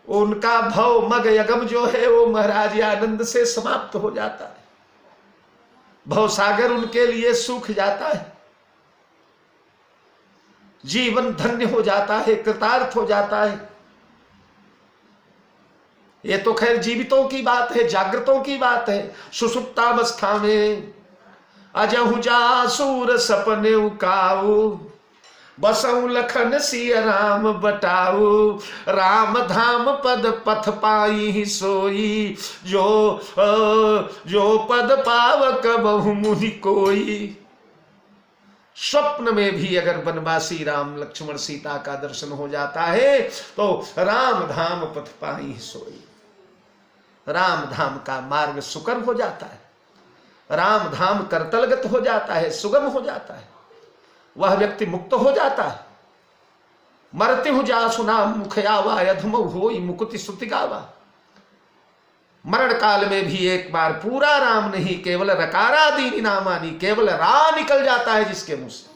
S1: उनका भव मग यगम जो है वो महाराज आनंद से समाप्त हो जाता है। भवसागर उनके लिए सूख जाता है, जीवन धन्य हो जाता है, कृतार्थ हो जाता है। ये तो खैर जीवितों की बात है, जागृतों की बात है। सुषुप्तावस्था में अजहु जासूर सपने उकाऊ, बसऊ लखन सिय राम बटाऊ। राम धाम पद पथ पाई सोई, जो पद पावक बहु मुनि कोई। स्वप्न में भी अगर वनवासी राम लक्ष्मण सीता का दर्शन हो जाता है तो राम धाम पथ पाई सोई, राम धाम का मार्ग सुकर हो जाता है, राम धाम करतलगत हो जाता है, सुगम हो जाता है, वह व्यक्ति मुक्त हो जाता है। मरते हूं जासु नाम मुखयावा, अधम होई मुकुति सुति गावा। मरण काल में भी एक बार पूरा राम नहीं, केवल रकारादीनी नामानी, केवल रा निकल जाता है जिसके मुंह से,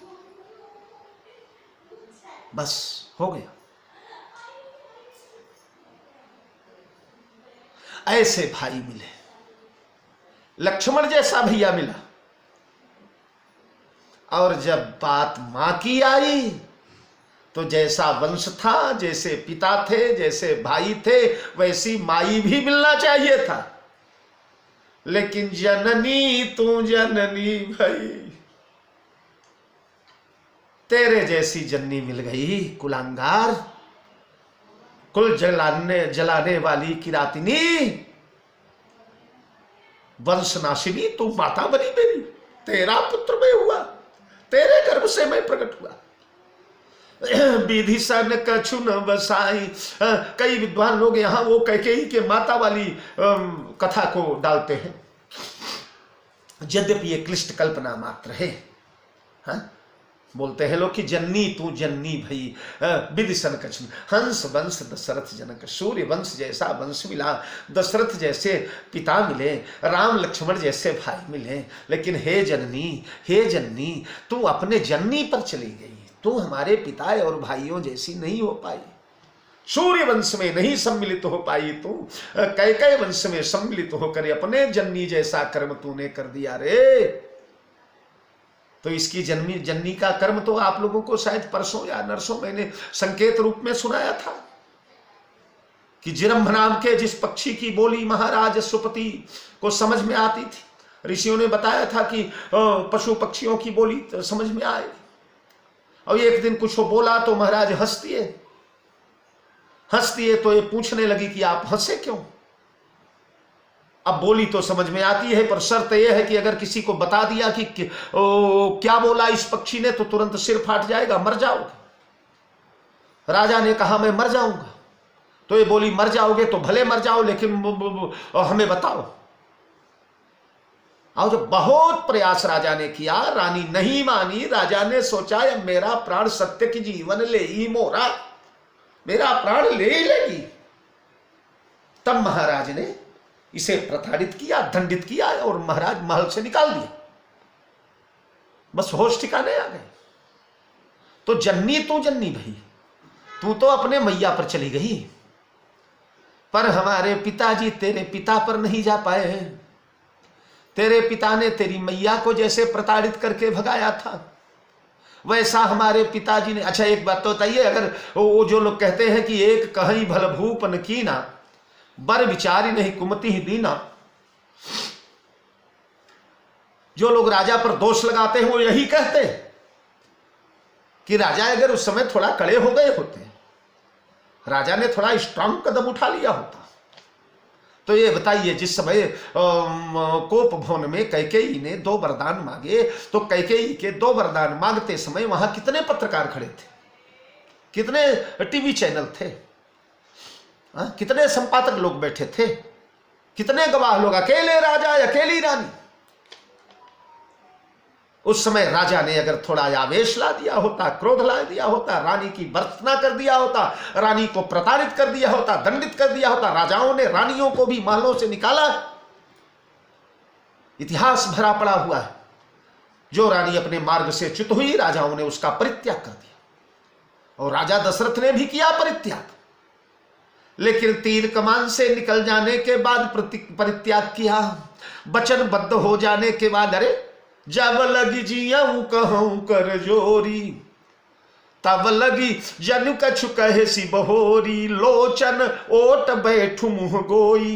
S1: बस हो गया। ऐसे भाई मिले, लक्ष्मण जैसा भैया मिला। और जब बात मां की आई तो जैसा वंश था, जैसे पिता थे, जैसे भाई थे, वैसी माई भी मिलना चाहिए था। लेकिन जननी तू जननी भाई, तेरे जैसी जननी मिल गई, कुलांगार, कुल जलाने वाली किरातिनी, वंशनाशिनी, तू माता बनी मेरी, तेरा पुत्र मैं हुआ, तेरे गर्भ से मैं प्रकट हुआ। विधि सन कछु न बसाई। कई विद्वान लोग यहाँ वो कैकेयी के माता वाली कथा को डालते हैं, यद्यपि ये क्लिष्ट कल्पना मात्र है। हाँ? बोलते हैं लोग कि जन्नी तू जन्नी भई, विधि सन कछु, हंस वंश दशरथ जनक, सूर्य वंश जैसा वंश मिला, दशरथ जैसे पिता मिले, राम लक्ष्मण जैसे भाई मिले। लेकिन हे जननी, तू अपने जननी पर चली गई, तू हमारे पिता और भाइयों जैसी नहीं हो पाई, सूर्य वंश में नहीं सम्मिलित हो पाई, तू कैकेयी वंश में सम्मिलित होकर अपने जननी जैसा कर्म तूने कर दिया रे। तो इसकी जननी का कर्म तो आप लोगों को शायद परसों या नरसों मैंने संकेत रूप में सुनाया था कि जिरंभ नाम के जिस पक्षी की बोली महाराज अश्वपति को समझ में आती थी, ऋषियों ने बताया था कि पशु पक्षियों की बोली समझ में आएगी। और एक दिन कुछ वो बोला तो महाराज हंस दिए तो ये पूछने लगी कि आप हंसे क्यों? अब बोली तो समझ में आती है, पर शर्त यह है कि अगर किसी को बता दिया कि क्या बोला इस पक्षी ने, तो तुरंत सिर फाट जाएगा, मर जाओगे। राजा ने कहा मैं मर जाऊंगा, तो ये बोली मर जाओगे तो भले मर जाओ, लेकिन हमें बताओ। और जब बहुत प्रयास राजा ने किया, रानी नहीं मानी। राजा ने सोचा अब मेरा प्राण सत्य की जीवन ले ही मोरा, मेरा प्राण ले ही लेगी। तब महाराज ने इसे प्रताड़ित किया, दंडित किया और महाराज महल से निकाल दिया। बस होश ठिकाने आ गए। तो जन्नी भाई, तू तो अपने मैया पर चली गई, पर हमारे पिताजी तेरे पिता पर नहीं जा पाए हैं। तेरे पिता ने तेरी मैया को जैसे प्रताड़ित करके भगाया था, वैसा हमारे पिताजी ने। अच्छा एक बात तो बताइए, अगर वो जो लोग कहते हैं कि एक कहीं भल भूप न कीना, बर विचारी नहीं कुमति ही दीना, जो लोग राजा पर दोष लगाते हैं वो यही कहते हैं कि राजा अगर उस समय थोड़ा कड़े हो गए होते, राजा ने थोड़ा स्ट्रांग कदम उठा लिया होता। तो ये बताइए, जिस समय कोप भवन में कैकेयी ने 2 वरदान मांगे, तो कैकेयी के 2 वरदान मांगते समय वहां कितने पत्रकार खड़े थे, कितने टीवी चैनल थे, कितने संपादक लोग बैठे थे, कितने गवाह लोग, अकेले राजा अकेली रानी। उस समय राजा ने अगर थोड़ा आवेश ला दिया होता, क्रोध ला दिया होता, रानी की भर्त्सना कर दिया होता, रानी को प्रताड़ित कर दिया होता, दंडित कर दिया होता। राजाओं ने रानियों को भी महलों से निकाला, इतिहास भरा पड़ा हुआ है। जो रानी अपने मार्ग से च्युत हुई, राजाओं ने उसका परित्याग कर दिया, और राजा दशरथ ने भी किया परित्याग। लेकिन तीर कमान से निकल जाने के बाद परित्याग किया, वचनबद्ध हो जाने के बाद, अरे जब लगी जियाऊ कहूं कर जोरी, तब लगी जन कछु कहे सी बहोरी, लोचन ओट बैठू मुंह गोई,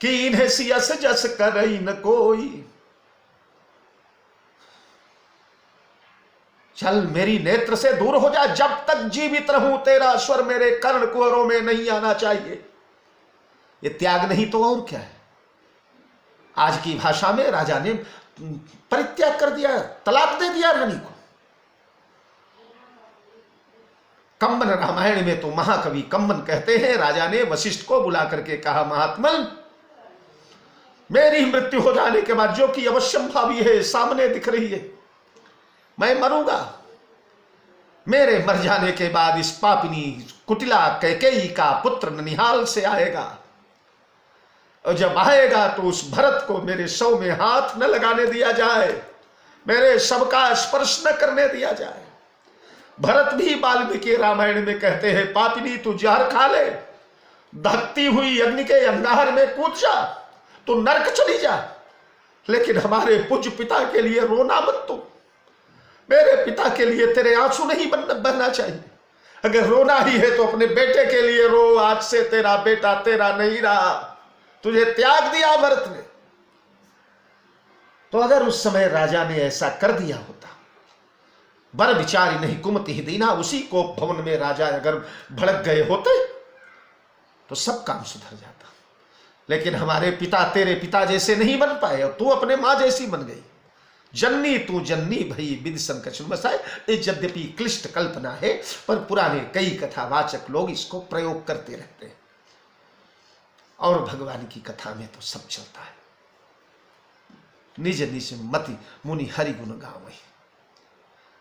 S1: कीन्हे सियस जस करई न कोई। चल मेरी नेत्र से दूर हो जा, जब तक जीवित रहूं तेरा स्वर मेरे कर्ण कुहरों में नहीं आना चाहिए। ये त्याग नहीं तो और क्या है। आज की भाषा में राजा ने परित्याग कर दिया, तलाक दे दिया रानी को। कंबन रामायण में तो महाकवि कंबन कहते हैं, राजा ने वशिष्ठ को बुला करके कहा, महात्मन मेरी मृत्यु हो जाने के बाद, जो कि अवश्यंभावी है, सामने दिख रही है, मैं मरूंगा। मेरे मर जाने के बाद इस पापिनी कुटिला कैकेयी का पुत्र ननिहाल से आएगा, और जब आएगा तो उस भरत को मेरे शव में हाथ न लगाने दिया जाए, मेरे शव का स्पर्श न करने दिया जाए। भरत भी वाल्मीकि रामायण में कहते हैं, पापिनी तू जहर खा ले, धकती हुई अग्नि के अंगार में कूद जा, तू नरक चली जा, लेकिन हमारे पूज्य पिता के लिए रोना मत। तू मेरे पिता के लिए तेरे आंसू नहीं बहना चाहिए। अगर रोना ही है तो अपने बेटे के लिए रो, आज से तेरा बेटा तेरा नहीं रहा, तुझे त्याग दिया भरत ने। तो अगर उस समय राजा ने ऐसा कर दिया होता, बर विचारी नहीं कुमति ही दीना, उसी को भवन में राजा अगर भड़क गए होते तो सब काम सुधर जाता। लेकिन हमारे पिता तेरे पिता जैसे नहीं बन पाए, और तू अपने मां जैसी बन गई। जन्नी तू जन्नी भई विधि संकट बसाए। ये यद्यपि क्लिष्ट कल्पना है, पर पुराने कई कथावाचक लोग इसको प्रयोग करते रहते हैं, और भगवान की कथा में तो सब चलता है। निज निज मति मुनि हरि गुण गावै।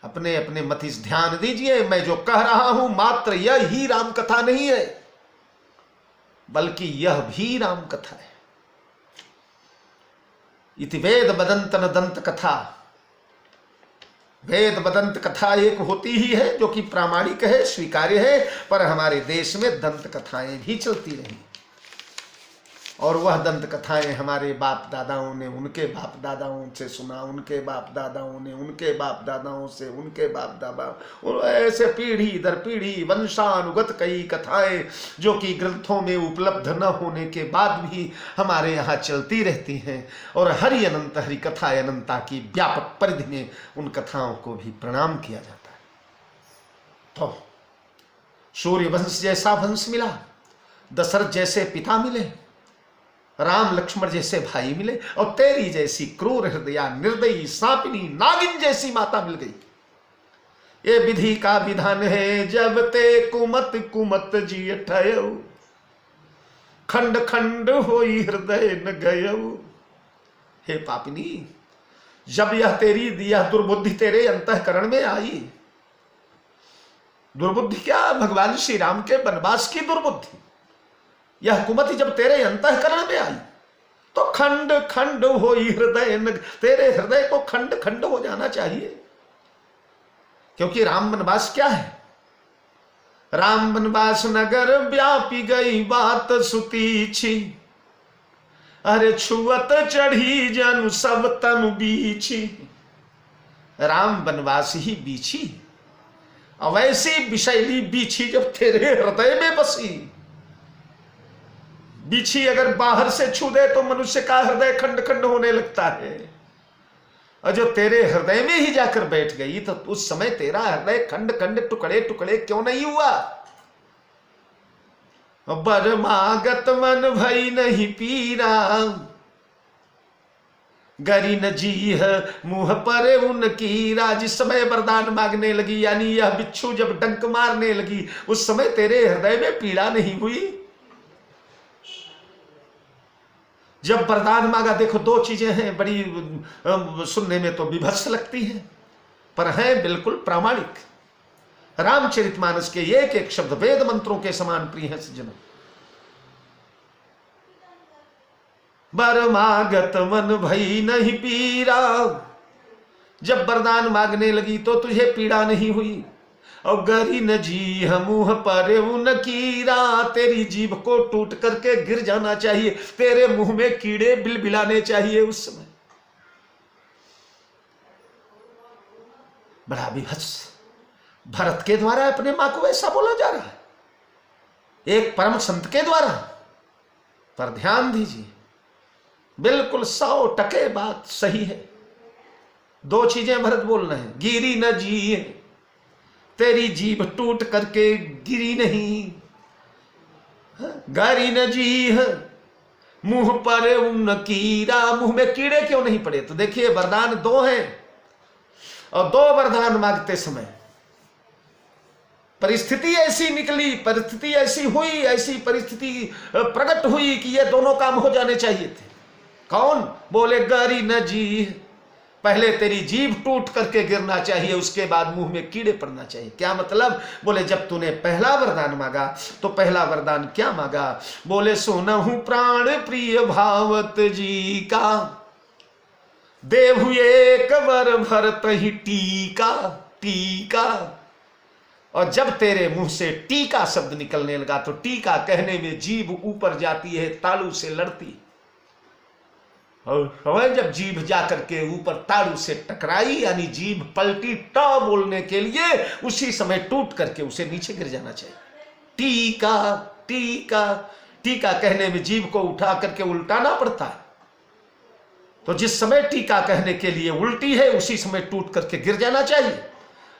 S1: अपने अपने मति से ध्यान दीजिए, मैं जो कह रहा हूं मात्र यह ही राम कथा नहीं है, बल्कि यह भी राम कथा है। इति वेद बदंत न दंत कथा। वेद बदंत कथा एक होती ही है जो कि प्रामाणिक है, स्वीकार्य है, पर हमारे देश में दंत कथाएं भी चलती रही, और वह दंत कथाएं हमारे बाप दादाओं ने उनके बाप दादाओं से सुना, उनके बाप दादाओं ने उनके बाप दादाओं से, उनके बाप दादा, ऐसे पीढ़ी दर पीढ़ी वंशानुगत कई कथाएं जो कि ग्रंथों में उपलब्ध न होने के बाद भी हमारे यहाँ चलती रहती हैं। और हरि अनंत हरि कथा अनंता की व्यापक परिधि में उन कथाओं को भी प्रणाम किया जाता है। तो सूर्य वंश जैसा वंश मिला, दशरथ जैसे पिता मिले, राम लक्ष्मण जैसे भाई मिले और तेरी जैसी क्रूर हृदया निर्दयी सांपिनी नागिन जैसी माता मिल गई। ये विधि का विधान है, जब ते कुमत कुमत जी ठयो, खंड खंड होई हृदय न गयो। हे पापिनी, जब यह दुर्बुद्धि तेरे अंतःकरण में आई, दुर्बुद्धि क्या, भगवान श्री राम के वनवास की दुर्बुद्धि, यह कुमति जब तेरे अंतःकरण में आई तो खंड खंड होई हृदय न, तेरे हृदय को खंड खंड हो जाना चाहिए। क्योंकि राम वनवास क्या है? राम वनवास नगर व्यापी गई बात सुतीछी, अरे छुअत चढ़ी जनु सब तनु बीछी। राम वनवास ही बीछी, और वैसी विषैली बीछी जब तेरे हृदय में बसी, बीछी अगर बाहर से छू दे तो मनुष्य का हृदय खंड खंड होने लगता है, और जो तेरे हृदय में ही जाकर बैठ गई तो उस समय तेरा हृदय खंड खंड टुकड़े टुकड़े क्यों नहीं हुआ? बरमागत मन भई नहीं पीरा, गरी न जीह मुंह पर उनकी। जिस समय वरदान मांगने लगी, यानी यह बिच्छू जब डंक मारने लगी, उस समय तेरे हृदय में पीड़ा नहीं हुई? जब वरदान मांगा, देखो दो चीजें हैं, बड़ी सुनने में तो विभत्स लगती हैं, पर हैं बिल्कुल प्रामाणिक। रामचरितमानस के एक एक शब्द वेद मंत्रों के समान प्रिय हैं सज्जनों। बरमागत मन भई नहीं पीरा, जब वरदान मांगने लगी तो तुझे पीड़ा नहीं हुई। और गरी न जी मुंह पर उन कीरा, तेरी जीभ को टूट करके गिर जाना चाहिए, तेरे मुंह में कीड़े बिलबिलाने चाहिए उस समय। बड़ा विभत्स भरत के द्वारा अपने मां को ऐसा बोला जा रहा है, एक परम संत के द्वारा। पर ध्यान दीजिए, बिल्कुल 100% बात सही है। दो चीजें भरत बोल रहे हैं, गिरी न जी, तेरी जीभ टूट करके गिरी नहीं, गारी न जी मुंह पर उन कीड़ा, मुंह में कीड़े क्यों नहीं पड़े? तो देखिए वरदान दो हैं, और दो वरदान मांगते समय परिस्थिति ऐसी निकली, परिस्थिति ऐसी हुई, ऐसी परिस्थिति प्रकट हुई कि ये दोनों काम हो जाने चाहिए थे। कौन? बोले गारी न जी, पहले तेरी जीभ टूट करके गिरना चाहिए, उसके बाद मुंह में कीड़े पड़ना चाहिए। क्या मतलब? बोले जब तूने पहला वरदान मांगा तो पहला वरदान क्या मांगा? बोले सुनहु प्राण प्रिय भावत जी का, देहु एक वर भरत ही टीका टीका। और जब तेरे मुंह से टीका शब्द निकलने लगा तो टीका कहने में जीभ ऊपर जाती है, तालू से लड़ती, और जब जीभ जाकर के ऊपर ताड़ू से टकराई, यानी जीभ पलटी ट बोलने के लिए, उसी समय टूट करके उसे नीचे गिर जाना चाहिए। टीका टीका, टीका कहने में जीभ को उठा करके उल्टाना पड़ता है, तो जिस समय टीका कहने के लिए उल्टी है उसी समय टूट करके गिर जाना चाहिए।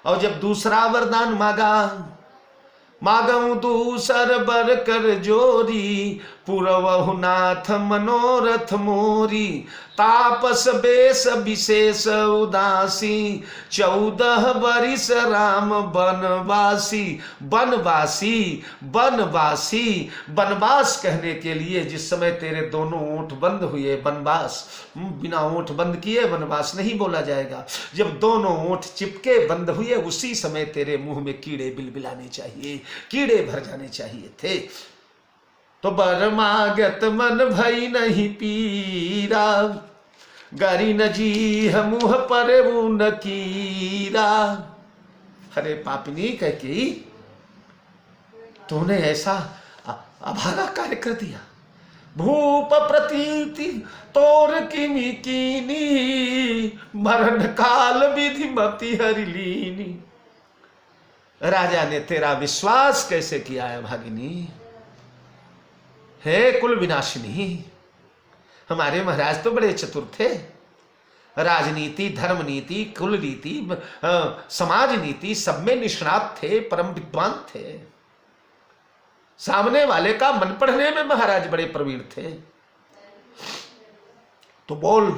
S1: और जब दूसरा वरदान मांगा, मागऊ दूसर बर कर जोरी, पुरवहु नाथ मनोरथ मोरी, तापस बेस विशेष उदासी, 14 बरिस राम बनवासी। बनवासी बनवासी, बनवास कहने के लिए जिस समय तेरे दोनों ओंठ बंद हुए, बनवास, बिना ओंठ बंद किए वनवास नहीं बोला जाएगा। जब दोनों ओंठ चिपके बंद हुए, उसी समय तेरे मुंह में कीड़े बिलबिलाने चाहिए, कीड़े भर जाने चाहिए थे। तो बरमागत मन भई नहीं पीरा, गारी न जी मुंह पर ऊन कीरा। अरे पापिनी कैकेयी, तूने ऐसा अभागा कार्य कर दिया। भूप प्रतीति तोर किमी कीनी, मरण काल विधि मति हरि लीनी। राजा ने तेरा विश्वास कैसे किया है भागिनी? हे कुल विनाशिनी, हमारे महाराज तो बड़े चतुर थे। राजनीति, धर्म नीति, कुल नीति, समाज नीति सब में निष्णात थे, परम विद्वान थे। सामने वाले का मन पढ़ने में महाराज बड़े प्रवीण थे। तो बोल,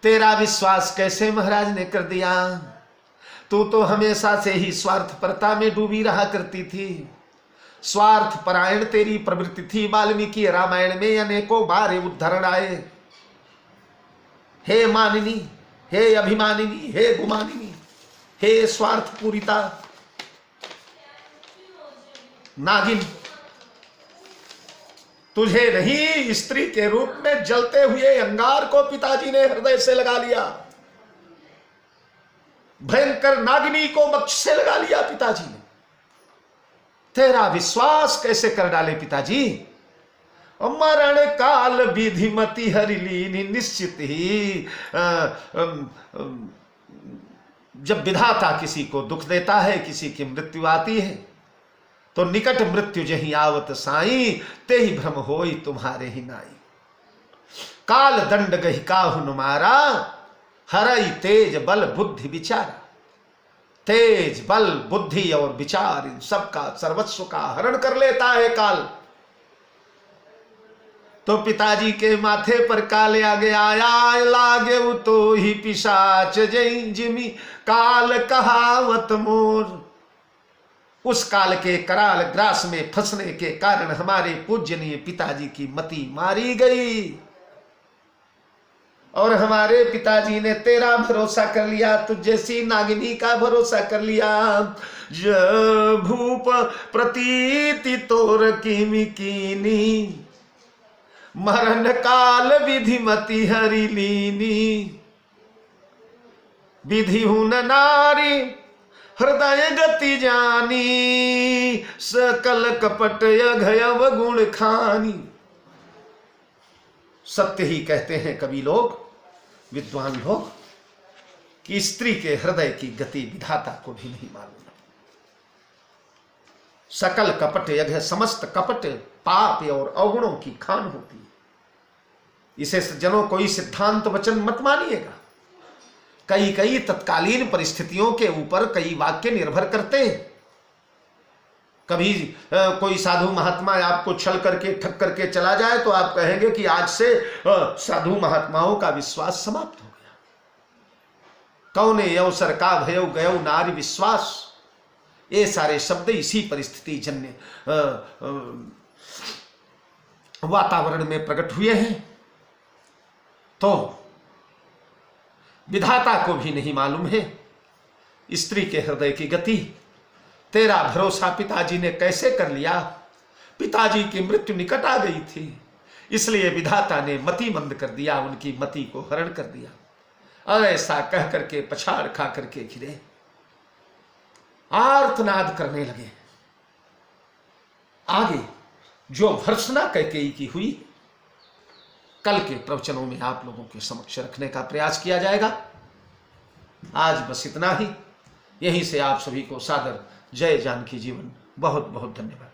S1: तेरा विश्वास कैसे महाराज ने कर दिया? तू तो हमेशा से ही स्वार्थपरता में डूबी रहा करती थी, स्वार्थ परायण तेरी प्रवृत्ति थी। वाल्मीकि रामायण में अनेकों बार उद्धरण आए, हे मानिनी, हे अभिमानिनी, हे गुमानिनी, हे स्वार्थ पूरिता नागिन, तुझे नहीं स्त्री के रूप में जलते हुए अंगार को पिताजी ने हृदय से लगा लिया, भयंकर नागिनी को वक्ष से लगा लिया पिताजी ने। तेरा विश्वास कैसे कर डाले पिताजी? मरण काल विधिमति हरिलीनी निश्चित ही। जब विधाता किसी को दुख देता है, किसी की मृत्यु आती है, तो निकट मृत्यु जही आवत साई, ते ही भ्रम होई तुम्हारे ही नाई। काल दंड गही काहुन मारा, हरई तेज बल बुद्धि विचारा। तेज बल बुद्धि और विचार इन सबका सर्वस्व का हरण कर लेता है काल। तो पिताजी के माथे पर काल आगे आया, लागे तो ही पिशाच जई जिमी, काल कहावत मोर। उस काल के कराल ग्रास में फंसने के कारण हमारे पूजनीय पिताजी की मति मारी गई, और हमारे पिताजी ने तेरा भरोसा कर लिया, तुझ जैसी नागिनी का भरोसा कर लिया। भूप प्रतीति तोर कीमी कीनी, मरण काल विधिमति हरिलीनी। विधि हुन नारी हृदय गति जानी, सकल कपट अघयव गुण खानी। सत्य ही कहते हैं कवि लोग, विद्वान लोग, कि स्त्री के हृदय की गति विधाता को भी नहीं मालूम। सकल कपट यज्ञ, समस्त कपट पाप और अवगुणों की खान होती है। इसे सज्जनों कोई सिद्धांत वचन मत मानिएगा। कई कई तत्कालीन परिस्थितियों के ऊपर कई वाक्य निर्भर करते हैं। कभी कोई साधु महात्मा आपको छल करके ठग करके चला जाए तो आप कहेंगे कि आज से साधु महात्माओं का विश्वास समाप्त हो गया। कौने अवसर का भयो गयो नारी विश्वास, ये सारे शब्द इसी परिस्थिति जन्य वातावरण में प्रकट हुए हैं। तो विधाता को भी नहीं मालूम है स्त्री के हृदय की गति। तेरा भरोसा पिताजी ने कैसे कर लिया? पिताजी की मृत्यु निकट आ गई थी, इसलिए विधाता ने मति मंद कर दिया, उनकी मति को हरण कर दिया। और ऐसा कह करके पछाड़ खा करके गिरे, आर्तनाद करने लगे। आगे जो भर्त्सना कैकेयी की हुई, कल के प्रवचनों में आप लोगों के समक्ष रखने का प्रयास किया जाएगा। आज बस इतना ही। यहीं से आप सभी को सादर जय जानकी जीवन। बहुत बहुत धन्यवाद।